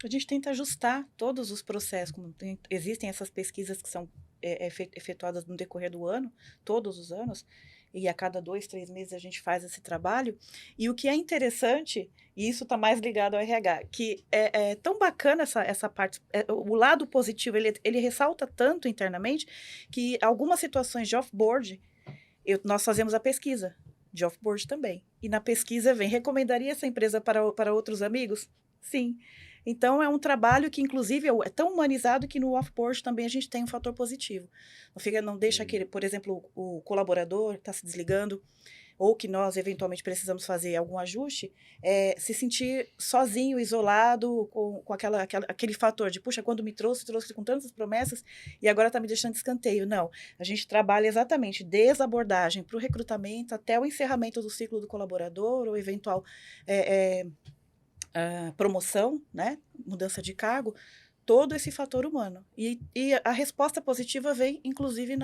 A gente tenta ajustar todos os processos, existem essas pesquisas que são efetuadas no decorrer do ano, todos os anos, e a cada 2, 3 meses a gente faz esse trabalho, e o que é interessante, e isso está mais ligado ao RH, que é tão bacana essa parte, o lado positivo, ele ressalta tanto internamente, que algumas situações de off-board, nós fazemos a pesquisa. de off-board também. E na pesquisa vem, recomendaria essa empresa para outros amigos? Sim. Então, é um trabalho que, inclusive, é tão humanizado que no off-board também a gente tem um fator positivo. Não deixa aquele, por exemplo, o colaborador está se desligando, ou que nós, eventualmente, precisamos fazer algum ajuste, se sentir sozinho, isolado, com aquele fator de, puxa, quando me trouxe com tantas promessas e agora está me deixando de escanteio. Não, a gente trabalha exatamente desde a abordagem para o recrutamento até o encerramento do ciclo do colaborador, ou eventual promoção, né, mudança de cargo, todo esse fator humano. E a resposta positiva vem, inclusive,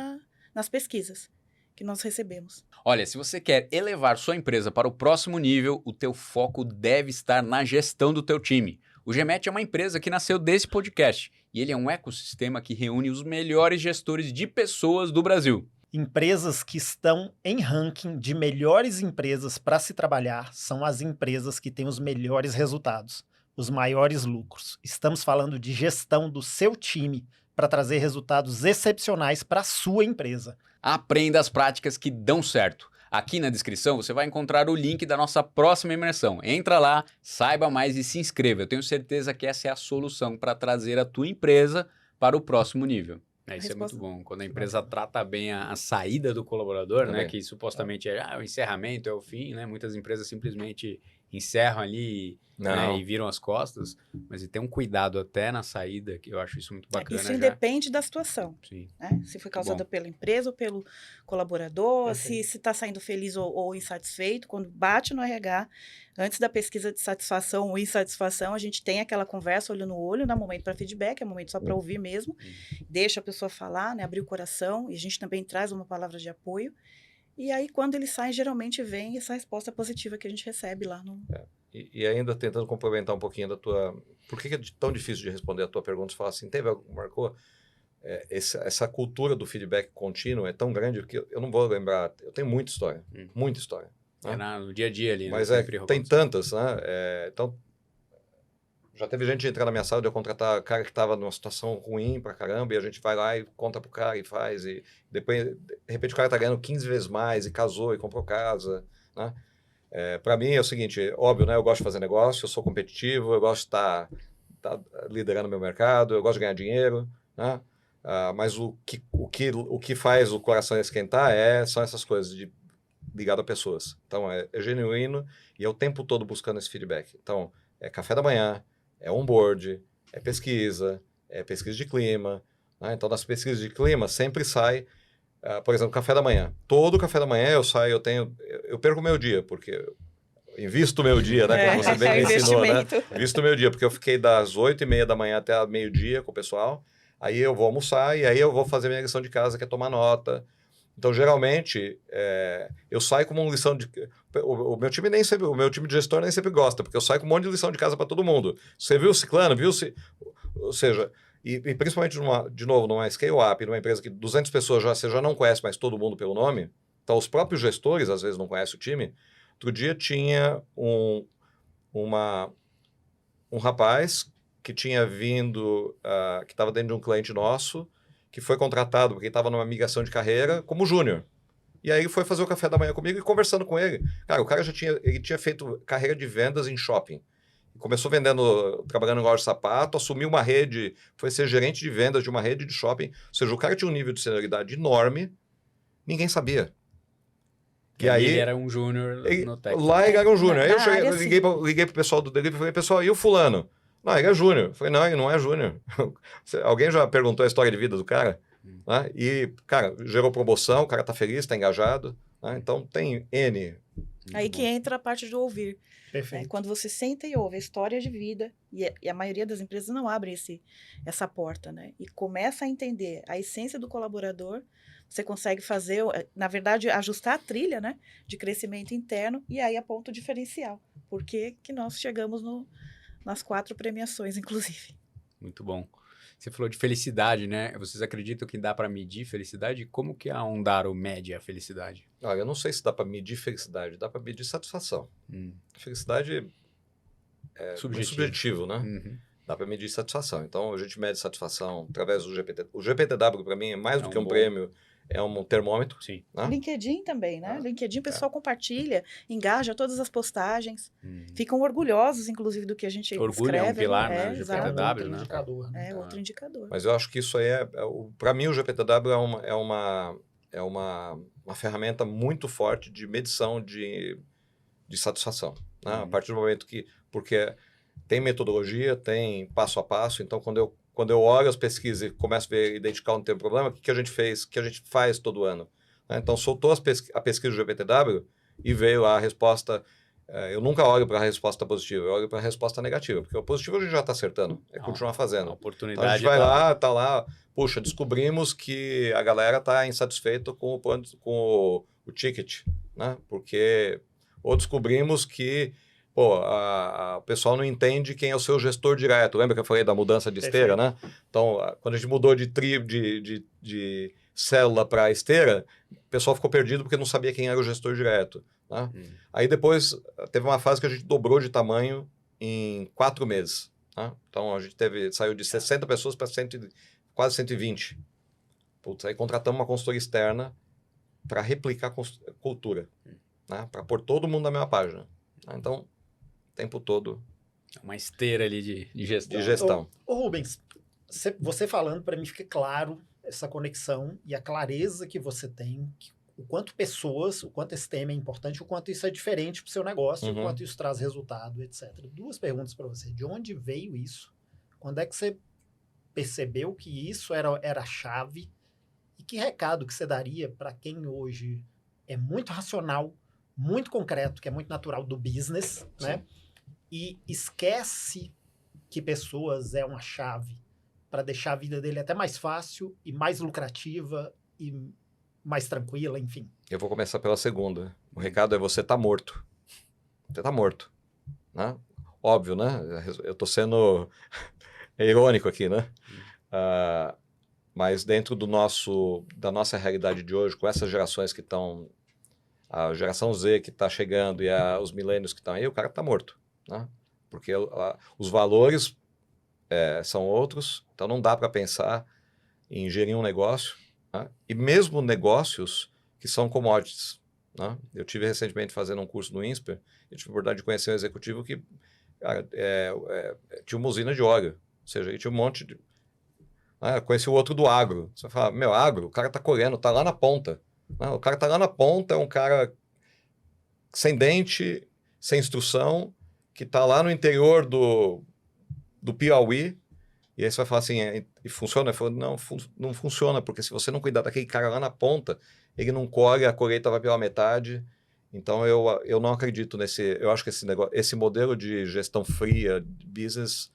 nas pesquisas que nós recebemos. Olha, se você quer elevar sua empresa para o próximo nível, o teu foco deve estar na gestão do teu time. O GMET é uma empresa que nasceu desse podcast e ele é um ecossistema que reúne os melhores gestores de pessoas do Brasil. Empresas que estão em ranking de melhores empresas para se trabalhar são as empresas que têm os melhores resultados, os maiores lucros. Estamos falando de gestão do seu time para trazer resultados excepcionais para a sua empresa. Aprenda as práticas que dão certo. Aqui na descrição você vai encontrar o link da nossa próxima imersão. Entra lá, saiba mais e se inscreva. Eu tenho certeza que essa é a solução para trazer a tua empresa para o próximo nível. Isso é muito bom. Quando a empresa trata bem a saída do colaborador, né, que supostamente é o encerramento, é o fim, né? Muitas empresas simplesmente encerram ali, né, e viram as costas, mas tem um cuidado até na saída, que eu acho isso muito bacana. Isso independe da situação. Sim. Né? Se foi causada pela empresa ou pelo colaborador, se está saindo feliz ou insatisfeito, quando bate no RH, antes da pesquisa de satisfação ou insatisfação, a gente tem aquela conversa olho no olho, não é momento para feedback, é momento só para ouvir mesmo, deixa a pessoa falar, né, abrir o coração, e a gente também traz uma palavra de apoio. E aí, quando ele sai, geralmente vem essa resposta positiva que a gente recebe lá no... E ainda tentando complementar um pouquinho da tua... Por que é tão difícil de responder a tua pergunta? Você fala assim, marcou? Essa cultura do feedback contínuo é tão grande que eu não vou lembrar. Eu tenho muita história, muita história. Né? No dia a dia ali. Mas tem tantas, né? Então, já teve gente entrar na minha sala de eu contratar cara que estava numa situação ruim pra caramba e a gente vai lá e conta pro cara e faz. E depois, de repente, o cara tá ganhando 15 vezes mais e casou e comprou casa, né? Para mim é o seguinte, óbvio, né? Eu gosto de fazer negócio, eu sou competitivo, eu gosto de estar liderando meu mercado, eu gosto de ganhar dinheiro, né? Mas o que faz o coração esquentar são essas coisas ligado a pessoas. Então, é genuíno e é o tempo todo buscando esse feedback. Então, é café da manhã, é onboard, é pesquisa de clima. Né? Então, nas pesquisas de clima sempre sai, por exemplo, café da manhã. Todo café da manhã eu perco o meu dia, porque eu invisto o meu dia, né? Como você bem me ensinou, né? Invisto o meu dia, porque eu fiquei das 8h30 da manhã até meio-dia com o pessoal, aí eu vou almoçar e aí eu vou fazer minha lição de casa, que é tomar nota. Então, geralmente, eu saio com uma lição de... O meu time de gestor nem sempre gosta, porque eu saio com um monte de lição de casa para todo mundo. Você viu o ciclano, ou seja, e principalmente, de novo, numa scale-up, numa empresa que 200 pessoas você já não conhece mais todo mundo pelo nome, então os próprios gestores, às vezes, não conhecem o time. Outro dia tinha um rapaz que tinha vindo, que estava dentro de um cliente nosso, que foi contratado porque estava numa migração de carreira como júnior. E aí ele foi fazer o café da manhã comigo e conversando com ele. Cara, o cara ele tinha feito carreira de vendas em shopping. Começou trabalhando em loja de sapato, assumiu uma rede, foi ser gerente de vendas de uma rede de shopping. Ou seja, o cara tinha um nível de senioridade enorme, ninguém sabia. E aí ele era um júnior no técnico. Lá ele era um júnior. Aí eu liguei pro pessoal do delivery e falei, pessoal, e o fulano? Não, ele é júnior. Eu falei, não, ele não é júnior. Alguém já perguntou a história de vida do cara? Né? E, cara, gerou promoção, o cara tá feliz, tá engajado. Né? Então, tem N. Aí que entra a parte do ouvir. Perfeito. Quando você senta e ouve a história de vida, e a maioria das empresas não abre essa porta, né? E começa a entender a essência do colaborador, você consegue fazer, na verdade, ajustar a trilha, né, de crescimento interno, e aí aponta o diferencial. Por que nós chegamos nas 4 premiações, inclusive. Muito bom. Você falou de felicidade, né? Vocês acreditam que dá para medir felicidade? Como que a Ondaro mede a felicidade? Eu não sei se dá para medir felicidade, dá para medir satisfação. Felicidade é subjetivo, né? Uhum. Dá para medir satisfação. Então, a gente mede satisfação através do GPT. O GPTW, para mim, é mais do que um prêmio. é um termômetro. Sim. Né? LinkedIn também, né? LinkedIn o pessoal compartilha, engaja todas as postagens, ficam orgulhosos, inclusive, do que a gente Orgulho escreve. é um pilar, né, do exato. GPTW, outro né? indicador, né? É outro indicador. Mas eu acho que isso aí para mim o GPTW é uma ferramenta muito forte de medição de satisfação. Né? A partir do momento porque tem metodologia, tem passo a passo, então quando eu olho as pesquisas e começo a ver, identificar onde tem um problema, o que a gente fez, o que a gente faz todo ano. Né? Então soltou a pesquisa do GPTW e veio a resposta. Eu nunca olho para a resposta positiva, eu olho para a resposta negativa, porque o positivo a gente já está acertando, é continuar fazendo. A oportunidade então a gente vai lá, tá lá, puxa, descobrimos que a galera está insatisfeita com o ticket, né? Ou descobrimos que o pessoal não entende quem é o seu gestor direto. Lembra que eu falei da mudança de esteira, né? Então, quando a gente mudou de célula para esteira, o pessoal ficou perdido porque não sabia quem era o gestor direto. Né? Aí depois teve uma fase que a gente dobrou de tamanho em 4 meses. Né? Então a gente saiu de 60 pessoas para quase 120. Putz, aí contratamos uma consultoria externa para replicar a cultura, né? Para pôr todo mundo na mesma página. Né? Então, o tempo todo. Uma esteira ali de gestão. De gestão. Ô Rubens, você falando, para mim fica claro essa conexão e a clareza que você tem, o quanto esse tema é importante, o quanto isso é diferente para o seu negócio, o quanto isso traz resultado, etc. 2 perguntas para você. De onde veio isso? Quando é que você percebeu que isso era a chave? E que recado que você daria para quem hoje é muito racional, muito concreto, que é muito natural do business, né? E esquece que pessoas é uma chave para deixar a vida dele até mais fácil e mais lucrativa e mais tranquila, enfim. Eu vou começar pela segunda. O recado é: você tá morto. Você tá morto. Né? Óbvio, né? Eu tô sendo irônico aqui, né? Mas dentro da nossa realidade de hoje, com essas gerações que estão... A geração Z que está chegando e os milênios que estão aí, o cara tá morto. Né? Porque os valores são outros, então não dá para pensar em gerir um negócio. Né? E mesmo negócios que são commodities. Né? Eu tive recentemente fazendo um curso no INSPER e tive a oportunidade de conhecer um executivo que tinha uma usina de óleo, ou seja, ele tinha um monte de... conheci o outro do agro. Você fala, meu, agro, o cara tá colhendo, tá lá na ponta. Né? O cara tá lá na ponta, é um cara sem dente, sem instrução, que tá lá no interior do Piauí. E aí você vai falar assim, e funciona? Eu falo, não funciona, porque se você não cuidar daquele cara lá na ponta, ele não colhe, a colheita vai pela metade. Então eu não acredito eu acho que esse modelo de gestão fria, de business,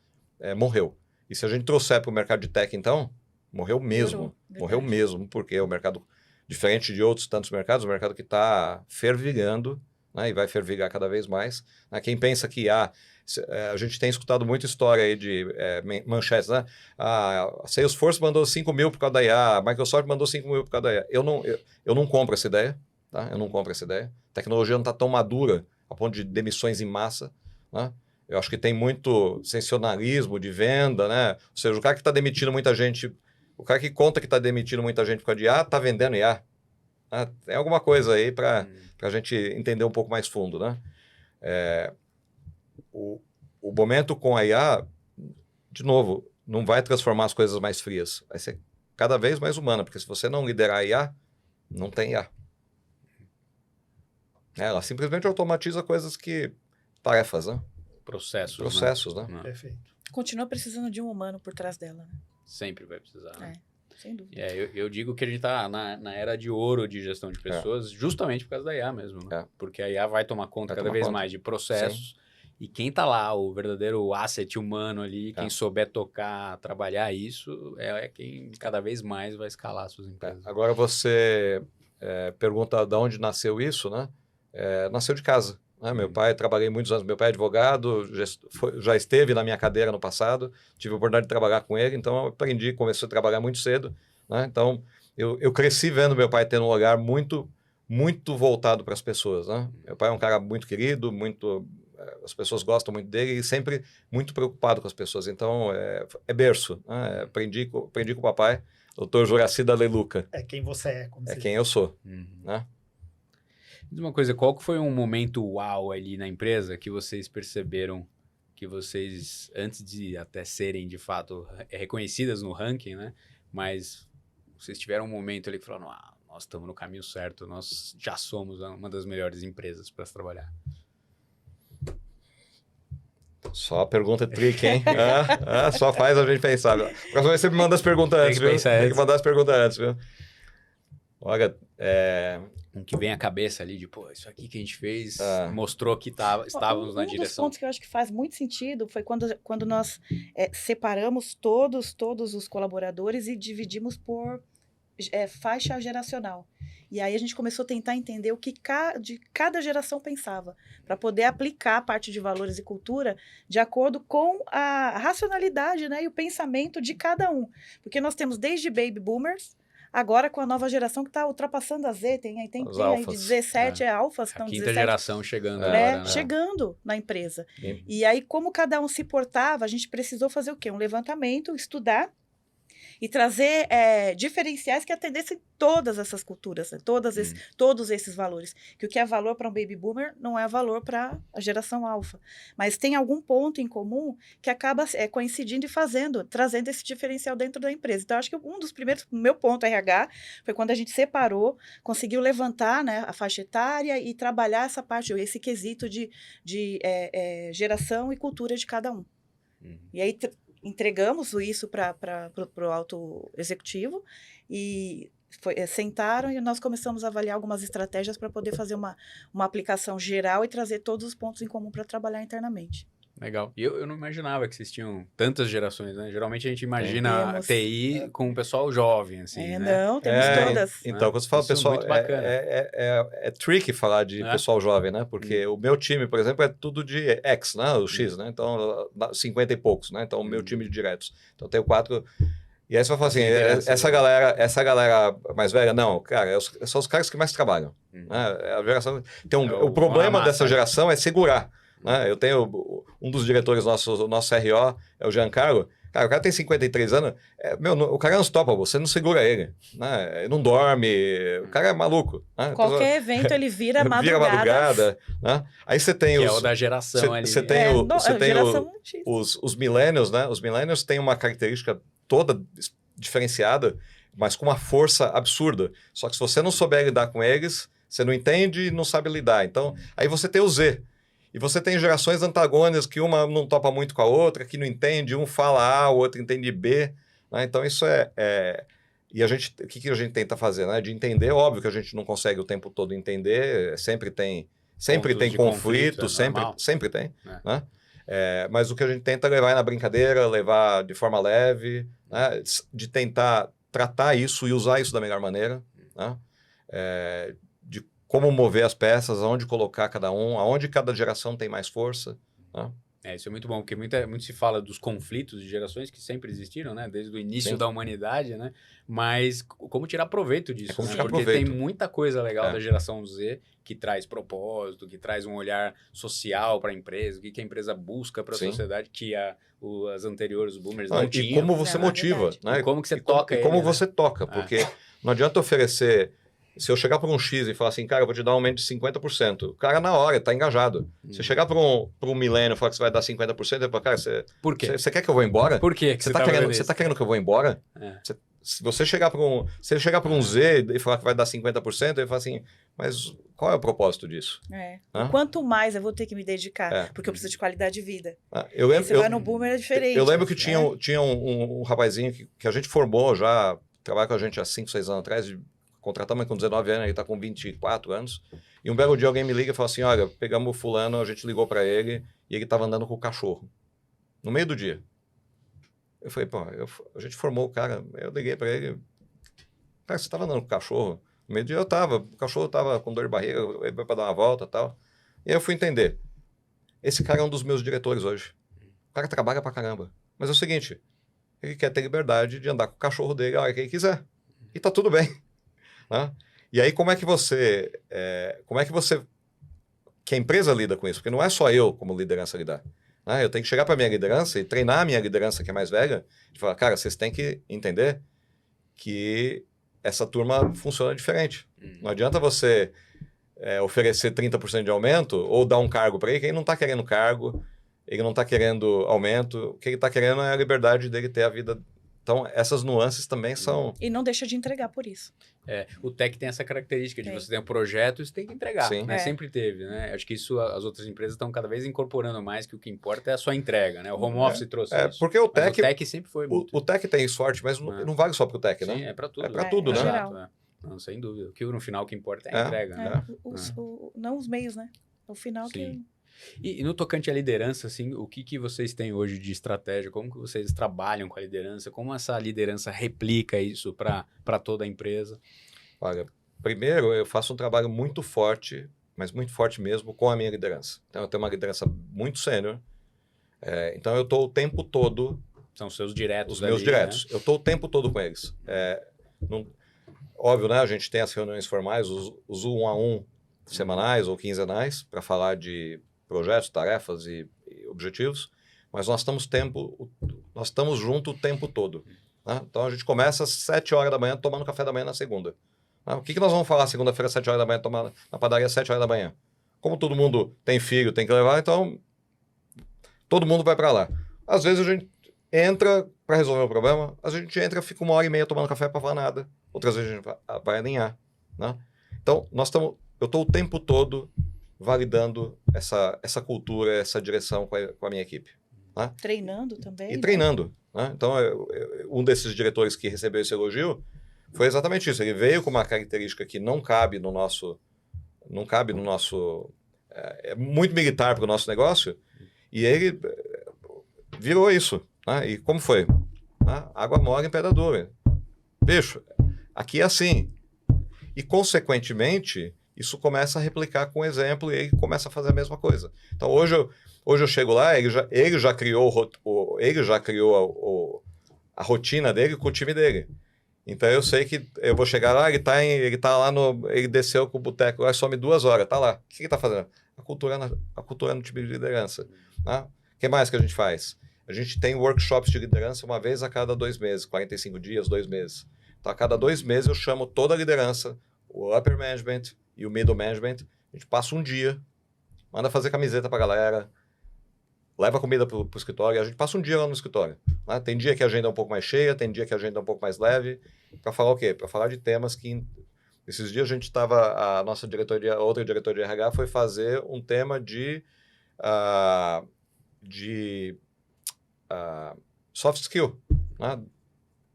morreu. E se a gente trouxer para o mercado de tech, então, morreu mesmo. Morreu mesmo, porque o mercado, diferente de outros tantos mercados, o mercado que está fervilhando, né, e vai fervilhar cada vez mais. Né? Quem pensa que a gente tem escutado muita história aí de manchetes, né? A Salesforce mandou 5 mil por causa da IA, a Microsoft mandou 5 mil por causa da IA. Eu não compro essa ideia, tá? Eu não compro essa ideia. A tecnologia não está tão madura a ponto de demissões em massa, né? Eu acho que tem muito sensacionalismo de venda, né? Ou seja, o cara que está demitindo muita gente, o cara que conta que está demitindo muita gente por causa de IA, está vendendo IA. Né? Tem alguma coisa aí para a gente entender um pouco mais fundo, né? O momento com a IA, de novo, não vai transformar as coisas mais frias. Vai ser cada vez mais humana, porque se você não liderar a IA, não tem IA. Ela simplesmente automatiza tarefas, né? Processos, né? Perfeito. Continua precisando de um humano por trás dela. Né? Sempre vai precisar. Né? Sem dúvida. Eu digo que a gente está na era de ouro de gestão de pessoas, justamente por causa da IA mesmo. Né? Porque a IA vai tomar conta cada vez mais de processos. Sim. E quem está lá, o verdadeiro asset humano ali, quem souber tocar, trabalhar isso, é quem cada vez mais vai escalar suas empresas. Agora você pergunta de onde nasceu isso, né? Nasceu de casa. Né? Meu pai, trabalhei muitos anos, meu pai é advogado, já esteve na minha cadeira no passado, tive a oportunidade de trabalhar com ele, então eu aprendi, comecei a trabalhar muito cedo. Né? Então, eu cresci vendo meu pai tendo um olhar muito, muito voltado para as pessoas. Né? Meu pai é um cara muito querido, as pessoas gostam muito dele e sempre muito preocupado com as pessoas. Então, é berço. Né? Aprendi com o papai Dr. Juraci da Leluca. É quem você é. Como É você quem eu sou. Né? Diz uma coisa, qual que foi um momento uau ali na empresa que vocês perceberam que vocês, antes de até serem de fato reconhecidas no ranking, né? Mas vocês tiveram um momento ali que falaram, nós estamos no caminho certo, nós já somos uma das melhores empresas para se trabalhar. Só a pergunta trick, hein? Só faz a gente pensar. Próxima vez você me manda as perguntas antes, viu? Tem que mandar as perguntas antes, viu? Olha, Um que vem à cabeça ali de, pô, isso aqui que a gente fez mostrou que estávamos na direção. Um dos pontos que eu acho que faz muito sentido foi quando nós separamos todos os colaboradores e dividimos por faixa geracional. E aí a gente começou a tentar entender o que de cada geração pensava, para poder aplicar a parte de valores e cultura de acordo com a racionalidade, né, e o pensamento de cada um. Porque nós temos desde baby boomers, agora com a nova geração que está ultrapassando a Z, tem aí de 17 alfas, a estão quinta 17, geração chegando agora, né? Chegando na empresa. E aí, como cada um se portava, a gente precisou fazer o quê? Um levantamento, estudar e trazer diferenciais que atendessem todas essas culturas, né? Todos esses valores. Que o que é valor para um baby boomer não é valor para a geração alfa. Mas tem algum ponto em comum que acaba coincidindo e trazendo esse diferencial dentro da empresa. Então, acho que um dos primeiros, meu ponto RH, foi quando a gente separou, conseguiu levantar, né, a faixa etária e trabalhar essa parte, esse quesito de geração e cultura de cada um. E aí entregamos isso para o alto executivo e sentaram e nós começamos a avaliar algumas estratégias para poder fazer uma aplicação geral e trazer todos os pontos em comum para trabalhar internamente. Legal. E eu não imaginava que existiam tantas gerações, né? Geralmente a gente imagina a TI com o pessoal jovem, assim, né? Não, temos todas. Então, quando você fala pessoal, muito bacana. é tricky falar de pessoal jovem, né? Porque o meu time, por exemplo, é tudo de X, né? O X, né? Então, 50 e poucos, né? Então, o meu time de diretos. Então, eu tenho 4... E aí você vai falar assim, essa galera mais velha, não, cara, são os caras que mais trabalham. Né? A geração... o problema dessa geração é segurar. Né? Eu tenho um dos diretores nosso RO, é o Giancarlo. Cara, o cara tem 53 anos, o cara não topa, você não segura ele. Né? Ele não dorme, o cara é maluco. Né? Qualquer evento ele vira madrugada. Né? Aí você tem que é o da geração ali. Você tem, os millennials, né? Os millennials têm uma característica toda diferenciada, mas com uma força absurda. Só que se você não souber lidar com eles, você não entende e não sabe lidar. Então, aí você tem o Z. E você tem gerações antagônicas que uma não topa muito com a outra, que não entende, um fala A, o outro entende B. Né? Então, isso E o que a gente tenta fazer? Né? De entender, óbvio que a gente não consegue o tempo todo entender, sempre tem conflito, sempre tem. Né? Mas o que a gente tenta levar na brincadeira, levar de forma leve, né? De tentar tratar isso e usar isso da melhor maneira, né? De como mover as peças, aonde colocar cada um, aonde cada geração tem mais força. Né? Isso é muito bom, porque muito se fala dos conflitos de gerações que sempre existiram, né? Desde o início da humanidade, né? Mas como tirar proveito disso, né? Porque tem muita coisa legal da geração Z que traz propósito, que traz um olhar social para a empresa, o que a empresa busca para a sociedade que as anteriores, os boomers não tinham. E como você motiva, né? E como que você toca ele, como você toca, porque não adianta oferecer... Se eu chegar para um X e falar assim, cara, eu vou te dar um aumento de 50%, o cara na hora está engajado. Se chegar para um milênio e falar que você vai dar 50%, ele fala, cara, por quê? Você quer que eu vou embora? Por quê que você está querendo que eu vou embora? Se você chegar para um Z e falar que vai dar 50%, ele fala assim, mas qual é o propósito disso? Quanto mais eu vou ter que me dedicar, porque eu preciso de qualidade de vida. Você vai no boomer é diferente. Eu lembro que tinha um rapazinho que a gente formou já, trabalha com a gente há 5, 6 anos atrás, contratamos com 19 anos, ele está com 24 anos. E um belo dia alguém me liga e fala assim, olha, pegamos o fulano, a gente ligou para ele e ele estava andando com o cachorro. No meio do dia. Eu falei, a gente formou o cara, eu liguei para ele, cara, você estava andando com o cachorro? No meio do dia eu estava, o cachorro estava com dor de barriga, ele foi para dar uma volta e tal. E aí eu fui entender, esse cara é um dos meus diretores hoje. O cara trabalha pra caramba. Mas é o seguinte, ele quer ter liberdade de andar com o cachorro dele a hora que ele quiser. E tá tudo bem. Né? E aí como é que a empresa lida com isso? Porque não é só eu como liderança lidar. Né? Eu tenho que chegar para a minha liderança e treinar a minha liderança que é mais velha e falar, cara, vocês têm que entender que essa turma funciona diferente. Não adianta você oferecer 30% de aumento ou dar um cargo para ele, que ele não está querendo cargo, ele não está querendo aumento, o que ele está querendo é a liberdade dele ter a vida. Então, essas nuances também são... E não deixa de entregar por isso. O tech tem essa característica de você ter um projeto e você tem que entregar, Sim. né? Sempre teve, né? Acho que isso as outras empresas estão cada vez incorporando mais, que o que importa é a sua entrega, né? O home office trouxe isso. Porque o Mas tech sempre foi muito. O tech tem sorte, mas não vale só para o tech, né? Sim, é para tudo. É para tudo, né? Geral. Não, sem dúvida. O que no final o que importa é a entrega, né? Não os meios, né? O final que... E no tocante à liderança, assim, o que vocês têm hoje de estratégia? Como que vocês trabalham com a liderança? Como essa liderança replica isso para toda a empresa? Olha, primeiro eu faço um trabalho muito forte, mas muito forte mesmo, com a minha liderança. Então eu tenho uma liderança muito sênior. Então eu estou o tempo todo... São seus diretos. Os meus diretos. Né? Eu estou o tempo todo com eles. Óbvio, né? A gente tem as reuniões formais, os 1 a 1 semanais ou quinzenais, para falar de projetos, tarefas e objetivos, mas nós estamos juntos o tempo todo. Né? Então a gente começa às 7 horas da manhã tomando café da manhã na segunda. Né? O que nós vamos falar segunda-feira às 7 horas da manhã, tomar na padaria às 7 horas da manhã? Como todo mundo tem filho, tem que levar, então todo mundo vai para lá. Às vezes a gente entra para resolver o problema, a gente entra, fica 1h30 tomando café para falar nada. Outras vezes a gente vai alinhar. Né? Então eu estou o tempo todo validando essa cultura, essa direção com a minha equipe. Né? Treinando também. E treinando. Né? Então, um desses diretores que recebeu esse elogio foi exatamente isso. Ele veio com uma característica que não cabe no nosso... É muito militar para o nosso negócio, e ele virou isso. Né? E como foi? Água mole em pedra dura. Bicho, aqui é assim. E, consequentemente... Isso começa a replicar com exemplo e ele começa a fazer a mesma coisa. Então, hoje eu chego lá, ele já criou a rotina dele com o time dele. Então, eu sei que eu vou chegar lá, ele tá lá ele desceu com o boteco, lá some 2 horas, tá lá. O que ele tá fazendo? A cultura no time de liderança. Né? O que mais que a gente faz? A gente tem workshops de liderança uma vez a cada 2 meses, 45 dias, 2 meses. Então, a cada 2 meses eu chamo toda a liderança, o upper management e o middle management, a gente passa um dia, manda fazer camiseta pra galera, leva comida pro escritório, e a gente passa um dia lá no escritório. Né? Tem dia que a agenda é um pouco mais cheia, tem dia que a agenda é um pouco mais leve, para falar o quê? Para falar de temas que... Esses dias a gente estava, outra diretoria de RH foi fazer um tema de soft skill. Né?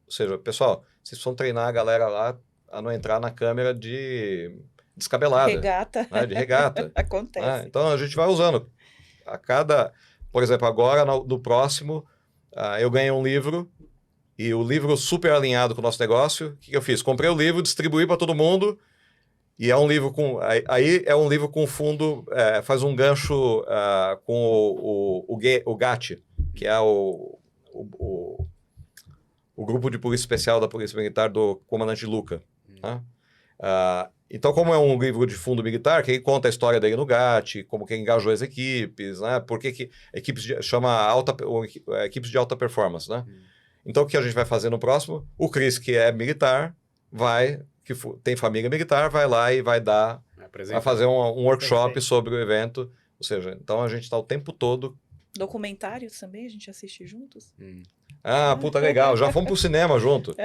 Ou seja, pessoal, vocês precisam treinar a galera lá a não entrar na câmera de descabelada. Regata. Né? De regata. Acontece. Né? Então, a gente vai usando. Por exemplo, agora, no próximo, eu ganhei um livro, e o livro super alinhado com o nosso negócio. O que eu fiz? Comprei o livro, distribuí para todo mundo, e é um livro com... Aí é um livro com fundo, faz um gancho com o GAT, que é o grupo de polícia especial da Polícia Militar do comandante Luca. Né? Então, como é um livro de fundo militar, que ele conta a história dele no GAT, como que ele engajou as equipes, né? Por que equipes equipes de alta performance, né? Então, o que a gente vai fazer no próximo? O Cris, que é militar, tem família militar, vai lá e vai fazer um workshop sobre o evento. Ou seja, então a gente está o tempo todo... Documentários também, a gente assiste juntos. Puta, legal. Já fomos pro cinema junto.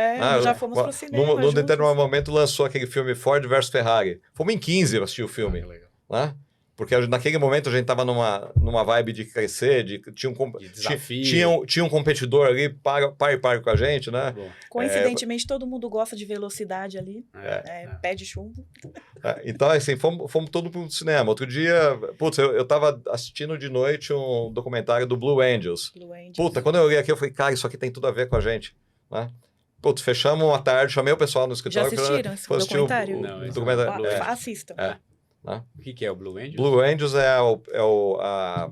Já fomos pro cinema num determinado momento lançou aquele filme Ford vs Ferrari. Fomos em 15 assistir o filme. Né? Porque naquele momento a gente estava numa vibe de crescer, tinha um competidor ali par e par com a gente, né? Coincidentemente, todo mundo gosta de velocidade ali, pé de chumbo. Então, assim, fomos todos pro cinema. Outro dia, eu estava assistindo de noite um documentário do Blue Angels. Puta, quando eu olhei aqui, eu falei, cara, isso aqui tem tudo a ver com a gente, né? Fechamos uma tarde, chamei o pessoal no escritório. Já assistiram esse documentário? Não, documentário. Assistam. O que é o Blue Angels? Blue Angels é a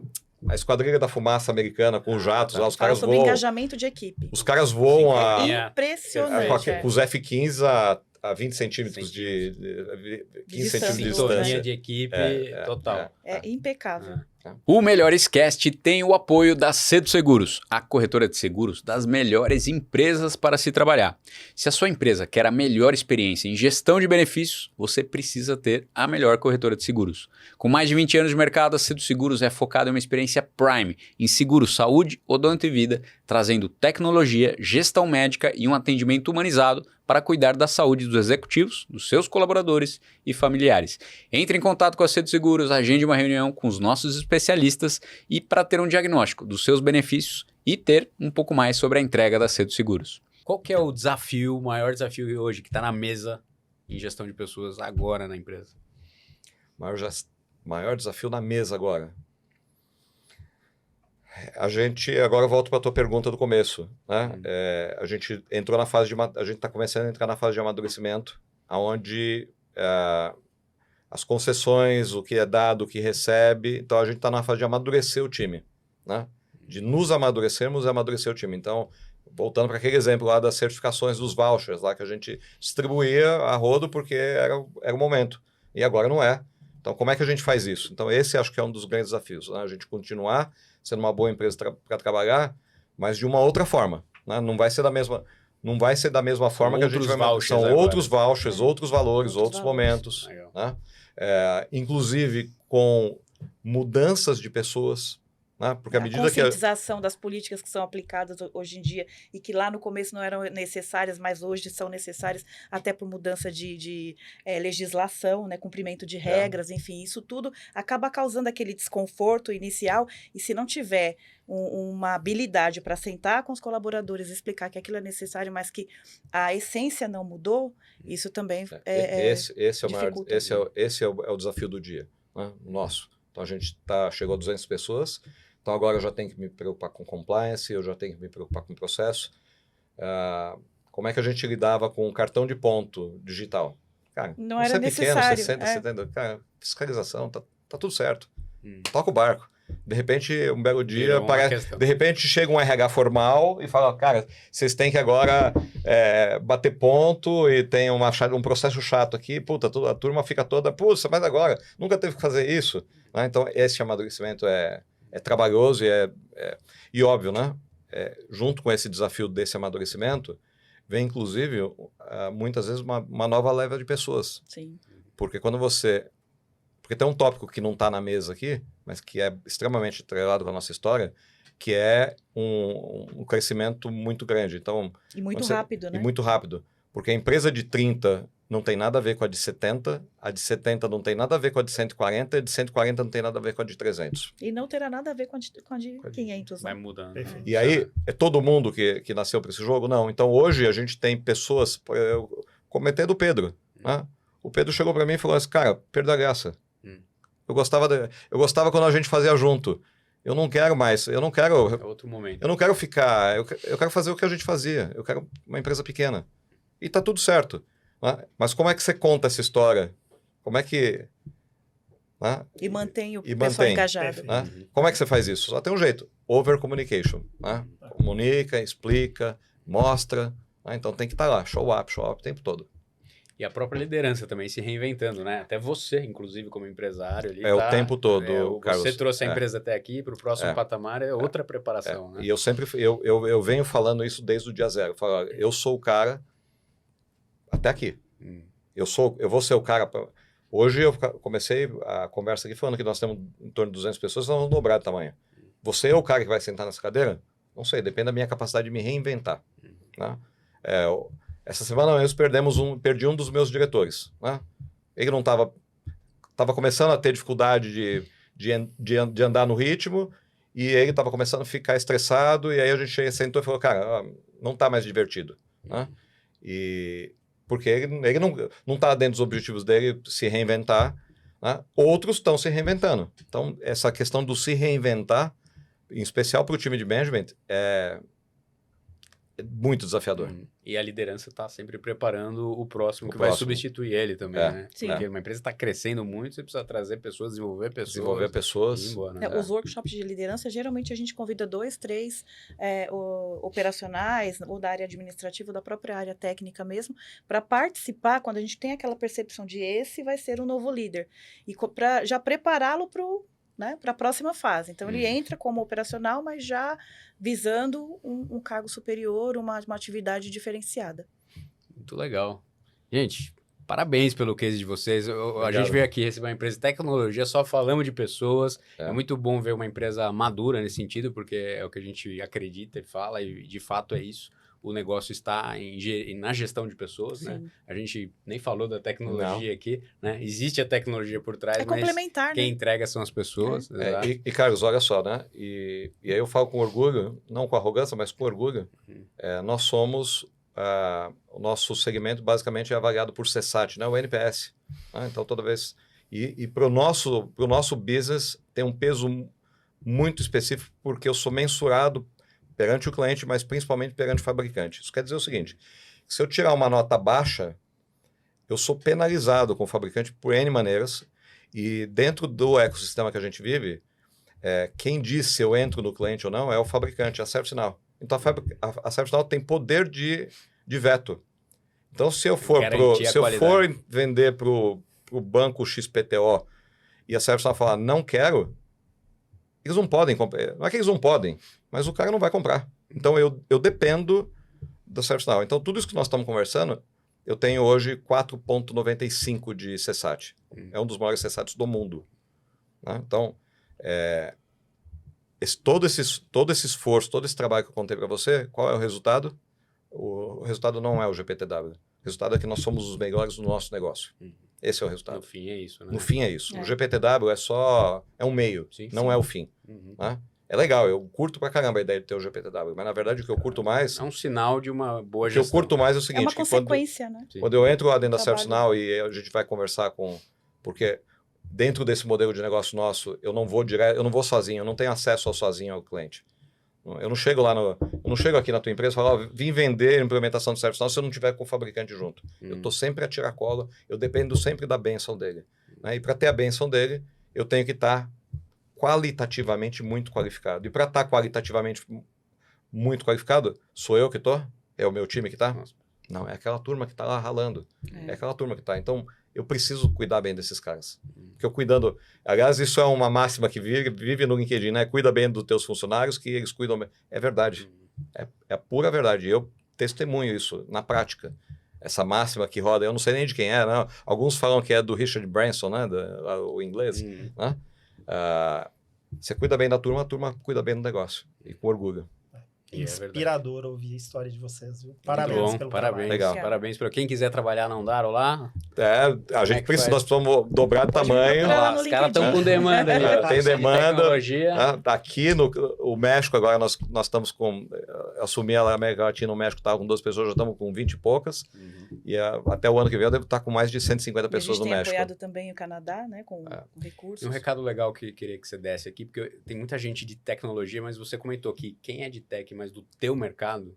esquadrilha da fumaça americana com jatos. Lá, os caras sobre voam. Engajamento de equipe. Os caras voam impressionante. com os F-15 a 20 centímetros de 15 centímetros de distância. De equipe total. É impecável. O Melhorescast tem o apoio da Cedo Seguros, a corretora de seguros das melhores empresas para se trabalhar. Se a sua empresa quer a melhor experiência em gestão de benefícios, você precisa ter a melhor corretora de seguros. Com mais de 20 anos de mercado, a Cedo Seguros é focada em uma experiência prime em seguro, saúde, odonto e vida, trazendo tecnologia, gestão médica e um atendimento humanizado para cuidar da saúde dos executivos, dos seus colaboradores e familiares. Entre em contato com a Cedo Seguros, agende uma reunião com os nossos especialistas e para ter um diagnóstico dos seus benefícios e ter um pouco mais sobre a entrega da Cedo Seguros. Qual que é o desafio, o maior desafio hoje que está na mesa em gestão de pessoas agora na empresa? Maior desafio na mesa agora. Agora eu volto para a tua pergunta do começo, né? A gente entrou na fase a gente está começando a entrar na fase de amadurecimento, onde as concessões, o que é dado, o que recebe, então a gente está na fase de amadurecer o time, né? De nos amadurecermos e amadurecer o time. Então, voltando para aquele exemplo lá das certificações dos vouchers, lá que a gente distribuía a rodo porque era o momento, e agora não é. Então, como é que a gente faz isso? Então, esse acho que é um dos grandes desafios, né? A gente continuar sendo uma boa empresa para trabalhar, mas de uma outra forma, né? Não vai ser da mesma forma que a gente vai... São outros vouchers, outros valores, outros momentos, né? Inclusive com mudanças de pessoas, né? Porque à medida que... A conscientização das políticas que são aplicadas hoje em dia e que lá no começo não eram necessárias, mas hoje são necessárias até por mudança de legislação, né? Cumprimento de regras, enfim, isso tudo acaba causando aquele desconforto inicial e se não tiver uma habilidade para sentar com os colaboradores e explicar que aquilo é necessário, mas que a essência não mudou, isso também esse é o desafio do dia, né? Nosso. Então a gente chegou a 200 pessoas. Então, agora eu já tenho que me preocupar com compliance, eu já tenho que me preocupar com processo. Como é que a gente lidava com o cartão de ponto digital? Cara, não era necessário. Pequeno, 60, 70, cara, fiscalização, tá tudo certo. Toca o barco. De repente, um belo dia, de repente chega um RH formal e fala, cara, vocês têm que agora bater ponto e tem um processo chato aqui, puta, a turma fica toda, puxa, mas agora, nunca teve que fazer isso. Né? Então, esse amadurecimento é trabalhoso e óbvio, né? Junto com esse desafio desse amadurecimento, vem inclusive, muitas vezes, uma nova leva de pessoas. Sim. Porque porque tem um tópico que não está na mesa aqui, mas que é extremamente atrelado com a nossa história, que é um crescimento muito grande. Então, e muito rápido, né? E muito rápido. Porque a empresa de 30 não tem nada a ver com a de 70 não tem nada a ver com a de 140, a de 140 não tem nada a ver com a de 300. E não terá nada a ver com a de 500. Vai mudando. E aí, é todo mundo que nasceu para esse jogo? Não. Então, hoje, a gente tem pessoas, cometendo o Pedro. Né? O Pedro chegou para mim e falou assim, cara, perda a graça. Eu gostava quando a gente fazia junto. Eu não quero mais, É outro momento. Eu não quero ficar, eu quero fazer o que a gente fazia. Eu quero uma empresa pequena. E tá tudo certo. Né? Mas como é que você conta essa história? Como é que... Né? E mantém o pessoal engajado. Né? Como é que você faz isso? Só tem um jeito. Over communication. Né? Comunica, explica, mostra. Né? Então tem que estar lá. Show up o tempo todo. E a própria liderança também se reinventando, né? Até você, inclusive, como empresário. Ali, o tempo todo, Carlos. Você trouxe a empresa até aqui para o próximo patamar, é outra preparação, né? E eu sempre... Eu venho falando isso desde o dia zero. Eu sou o cara até aqui. Eu vou ser o cara... Hoje eu comecei a conversa aqui falando que nós temos em torno de 200 pessoas, nós vamos dobrar de tamanho. Você é o cara que vai sentar nessa cadeira? Não sei, depende da minha capacidade de me reinventar. Né? Essa semana mesmo perdi um dos meus diretores. Né? Ele não estava começando a ter dificuldade de andar no ritmo e ele estava começando a ficar estressado e aí a gente sentou e falou, cara, não está mais divertido. Né? Porque ele não está dentro dos objetivos dele se reinventar. Né? Outros estão se reinventando. Então, essa questão do se reinventar, em especial para o time de management, é muito desafiador. E a liderança está sempre preparando o próximo vai substituir ele também, né? Sim. Porque uma empresa está crescendo muito, você precisa trazer pessoas, desenvolver pessoas. E ir embora, né? Os workshops de liderança, geralmente a gente convida 2, 3 operacionais, ou da área administrativa, ou da própria área técnica mesmo, para participar quando a gente tem aquela percepção de esse vai ser o novo líder. E para já prepará-lo para o né, para a próxima fase. Então, ele entra como operacional, mas já visando um cargo superior, uma atividade diferenciada. Muito legal. Gente, parabéns pelo case de vocês. A gente veio aqui receber uma empresa de tecnologia, só falamos de pessoas. É muito bom ver uma empresa madura nesse sentido, porque é o que a gente acredita e fala, e de fato é isso. O negócio está na gestão de pessoas, né? A gente nem falou da tecnologia aqui, né? Existe a tecnologia por trás, mas complementar, quem né? entrega são as pessoas. E Carlos, olha só, né? E aí eu falo com orgulho, não com arrogância, mas com orgulho. Nós somos... o nosso segmento basicamente é avaliado por CSAT, né? O NPS. Né? Então, toda vez... E para o nosso business tem um peso muito específico, porque eu sou mensurado perante o cliente, mas principalmente perante o fabricante. Isso quer dizer o seguinte, se eu tirar uma nota baixa, eu sou penalizado com o fabricante por N maneiras, e dentro do ecossistema que a gente vive, quem diz se eu entro no cliente ou não é o fabricante, a ServiceNow. Então, a ServiceNow tem poder de veto. Então, se eu for vender para o banco XPTO e a ServiceNow falar, não quero, eles não podem comprar. Não é que eles não podem, mas o cara não vai comprar. Então, eu dependo da ServiceNow. Então, tudo isso que nós estamos conversando, eu tenho hoje 4,95 de CSAT. É um dos maiores CSATs do mundo. Né? Então, todo esse esforço, todo esse trabalho que eu contei para você, qual é o resultado? O resultado não é o GPTW. O resultado é que nós somos os melhores no nosso negócio. Esse é o resultado. No fim é isso, né? No fim é isso. O GPTW é um meio, não é o fim. Né? É legal, eu curto pra caramba a ideia de ter o GPTW, mas na verdade o que eu curto mais... É um sinal de uma boa gestão. O que eu curto mais é o seguinte... É uma consequência, né? Quando eu entro lá dentro da ServiceNow e a gente vai conversar porque dentro desse modelo de negócio nosso, eu não vou sozinho, eu não tenho acesso sozinho ao cliente. Eu não chego aqui na tua empresa e falo, vim vender implementação de ServiceNow se eu não tiver com o fabricante junto. Eu estou sempre a tiracolo, eu dependo sempre da bênção dele. Né? E para ter a bênção dele, eu tenho que estar qualitativamente muito qualificado. E para estar qualitativamente muito qualificado, sou eu que estou? É o meu time que está? Não, é aquela turma que está lá ralando. É aquela turma que está. Então, eu preciso cuidar bem desses caras. Porque eu cuidando... Aliás, isso é uma máxima que vive no LinkedIn, né? Cuida bem dos teus funcionários, que eles cuidam bem. É verdade. É a pura verdade. Eu testemunho isso na prática. Essa máxima que roda, eu não sei nem de quem é, não. Alguns falam que é do Richard Branson, né? O inglês. Né? Você cuida bem da turma, a turma cuida bem do negócio. E com orgulho. Inspirador ouvir a história de vocês, viu? Parabéns pelo parabéns. trabalho. Legal. Parabéns para quem quiser trabalhar na Ondaro lá. A gente precisa, nós precisamos dobrar de tamanho. Os caras estão com demanda ali. Tem demanda. Tecnologia. Aqui o México, agora nós estamos com... Assumi a América Latina, o México estava com 12 pessoas, já estamos com 20 e poucas. E até o ano que vem eu devo estar com mais de 150 pessoas no México. A gente tem apoiado também o Canadá, né, com recursos. E um recado legal que queria que você desse aqui, porque tem muita gente de tecnologia, mas você comentou que quem é de tech, mas do teu mercado,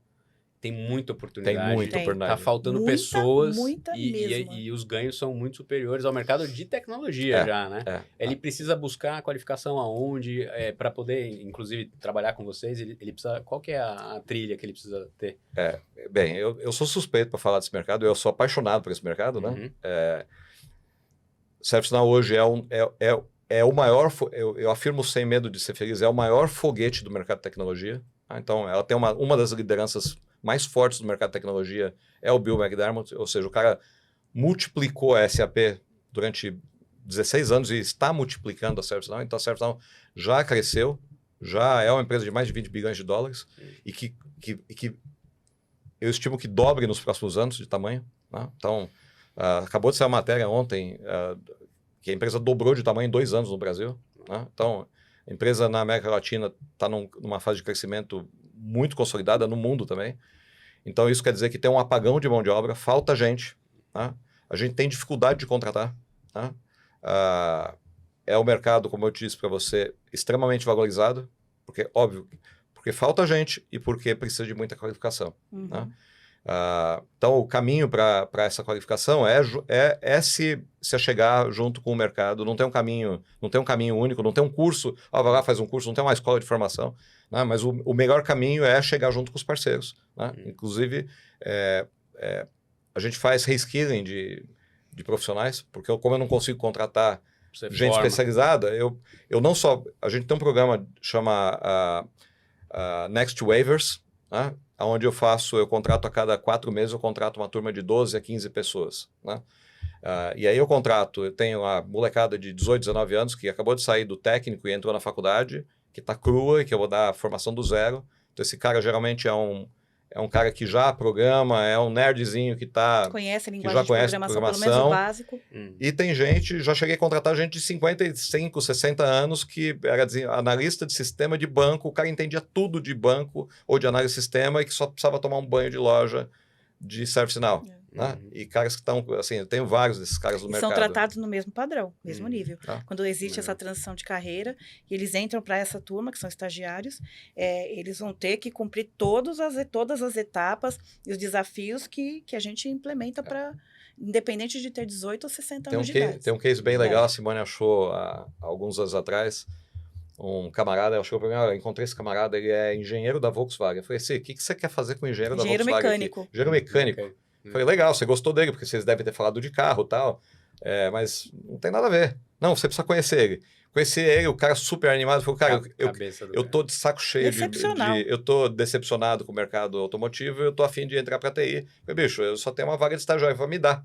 tem muita oportunidade. Tem muita oportunidade. Tá faltando pessoas muita e os ganhos são muito superiores ao mercado de tecnologia já, né? Ele precisa buscar a qualificação aonde, para poder, inclusive, trabalhar com vocês, ele precisa... Qual que é a trilha que ele precisa ter? Bem, eu sou suspeito para falar desse mercado, eu sou apaixonado por esse mercado, né? ServiceNow hoje é o maior, eu afirmo sem medo de ser feliz, é o maior foguete do mercado de tecnologia. Então, ela tem uma das lideranças mais fortes do mercado de tecnologia, é o Bill McDermott, ou seja, o cara multiplicou a SAP durante 16 anos e está multiplicando a ServiceNow. Então, a ServiceNow já cresceu, já é uma empresa de mais de 20 bilhões de dólares e que eu estimo que dobre nos próximos anos de tamanho. Né? Então, acabou de sair uma matéria ontem que a empresa dobrou de tamanho em 2 anos no Brasil. Né? Então, a empresa na América Latina está numa fase de crescimento muito consolidada, no mundo também. Então, isso quer dizer que tem um apagão de mão de obra, falta gente. Né? A gente tem dificuldade de contratar. Né? É um mercado, como eu disse para você, extremamente valorizado, porque, óbvio, porque falta gente e porque precisa de muita qualificação. Né? Então, o caminho para essa qualificação é se chegar junto com o mercado. Não tem um caminho único, não tem um curso, vai lá, faz um curso, não tem uma escola de formação. Né? Mas o melhor caminho é chegar junto com os parceiros. Né? Inclusive, a gente faz reskilling de profissionais, porque como eu não consigo contratar Você gente forma. especializada, eu não só... A gente tem um programa que chama Next Waivers, né? Onde eu contrato a cada 4 meses, eu contrato uma turma de 12 a 15 pessoas, né? E aí eu tenho a molecada de 18, 19 anos que acabou de sair do técnico e entrou na faculdade, que está crua e que eu vou dar a formação do zero. Então esse cara geralmente é um cara que já programa, é um nerdzinho que conhece a já linguagem de conhece programação, pelo menos o básico. E tem gente, já cheguei a contratar gente de 55, 60 anos que era analista de sistema de banco, o cara entendia tudo de banco ou de análise de sistema e que só precisava tomar um banho de loja de ServiceNow. Né? E caras que estão, assim, eu tenho vários desses caras no mercado. São tratados no mesmo padrão, mesmo nível. Ah, quando existe essa transição de carreira e eles entram para essa turma, que são estagiários, eles vão ter que cumprir todas as etapas e os desafios que a gente implementa para, independente de ter 18 ou 60 anos de idade. Tem um case bem legal, a Simone achou há alguns anos atrás, um camarada, achou para mim, eu encontrei esse camarada, ele é engenheiro da Volkswagen. Eu falei assim, o que você quer fazer com o engenheiro da Volkswagen mecânico. Aqui? Engenheiro mecânico. Falei, legal, você gostou dele, porque vocês devem ter falado de carro e tal, mas não tem nada a ver. Não, você precisa conhecer ele. Conheci ele, o cara super animado, falou, cara, eu tô de saco cheio eu tô decepcionado com o mercado automotivo, eu tô afim de entrar pra TI. Falei, bicho, eu só tenho uma vaga de estagiário. Ele falou, me dá.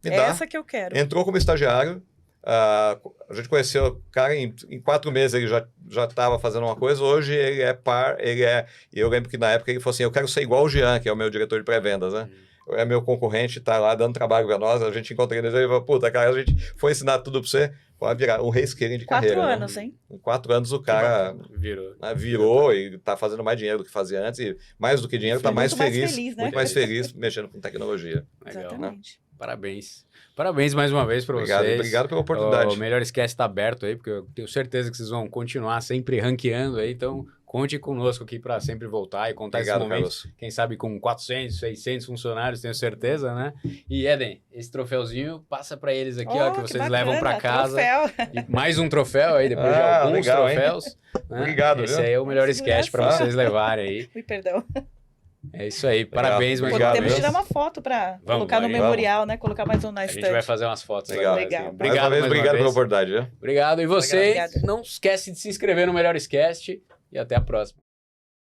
Essa que eu quero. Entrou como estagiário, a gente conheceu o cara, em 4 meses ele já estava fazendo uma coisa, hoje ele e eu lembro que na época ele falou assim, eu quero ser igual o Jean, que é o meu diretor de pré-vendas, né? É meu concorrente, tá lá dando trabalho para nós, a gente encontra ele e falou, puta, cara, a gente foi ensinar tudo para você, pode virar um rescaling de carreira. 4 anos, hein? Em 4 anos o cara virou e tá fazendo mais dinheiro do que fazia antes, e mais do que dinheiro, tá mais feliz, né? Muito mais feliz mexendo com tecnologia. Legal. Exatamente. Parabéns mais uma vez para vocês. Obrigado pela oportunidade. O Melhor Esquece está aberto aí, porque eu tenho certeza que vocês vão continuar sempre ranqueando aí, então conte conosco aqui para sempre voltar e contar esses momentos. Carlos. Quem sabe com 400, 600 funcionários, tenho certeza, né? E Eden, esse troféuzinho passa para eles aqui, ó, que vocês bacana, levam para casa. E mais um troféu aí, depois de alguns troféus. Né? Obrigado, esse aí é o Melhor Esquece para vocês levarem aí. Ui, perdão. É isso aí, parabéns mais uma vez. Temos que tirar uma foto para colocar no memorial, né? Colocar mais um na estante. A gente vai fazer umas fotos. Legal. Obrigado pela oportunidade. Viu? Obrigado. E você, não esquece de se inscrever no Melhor Esquece e até a próxima.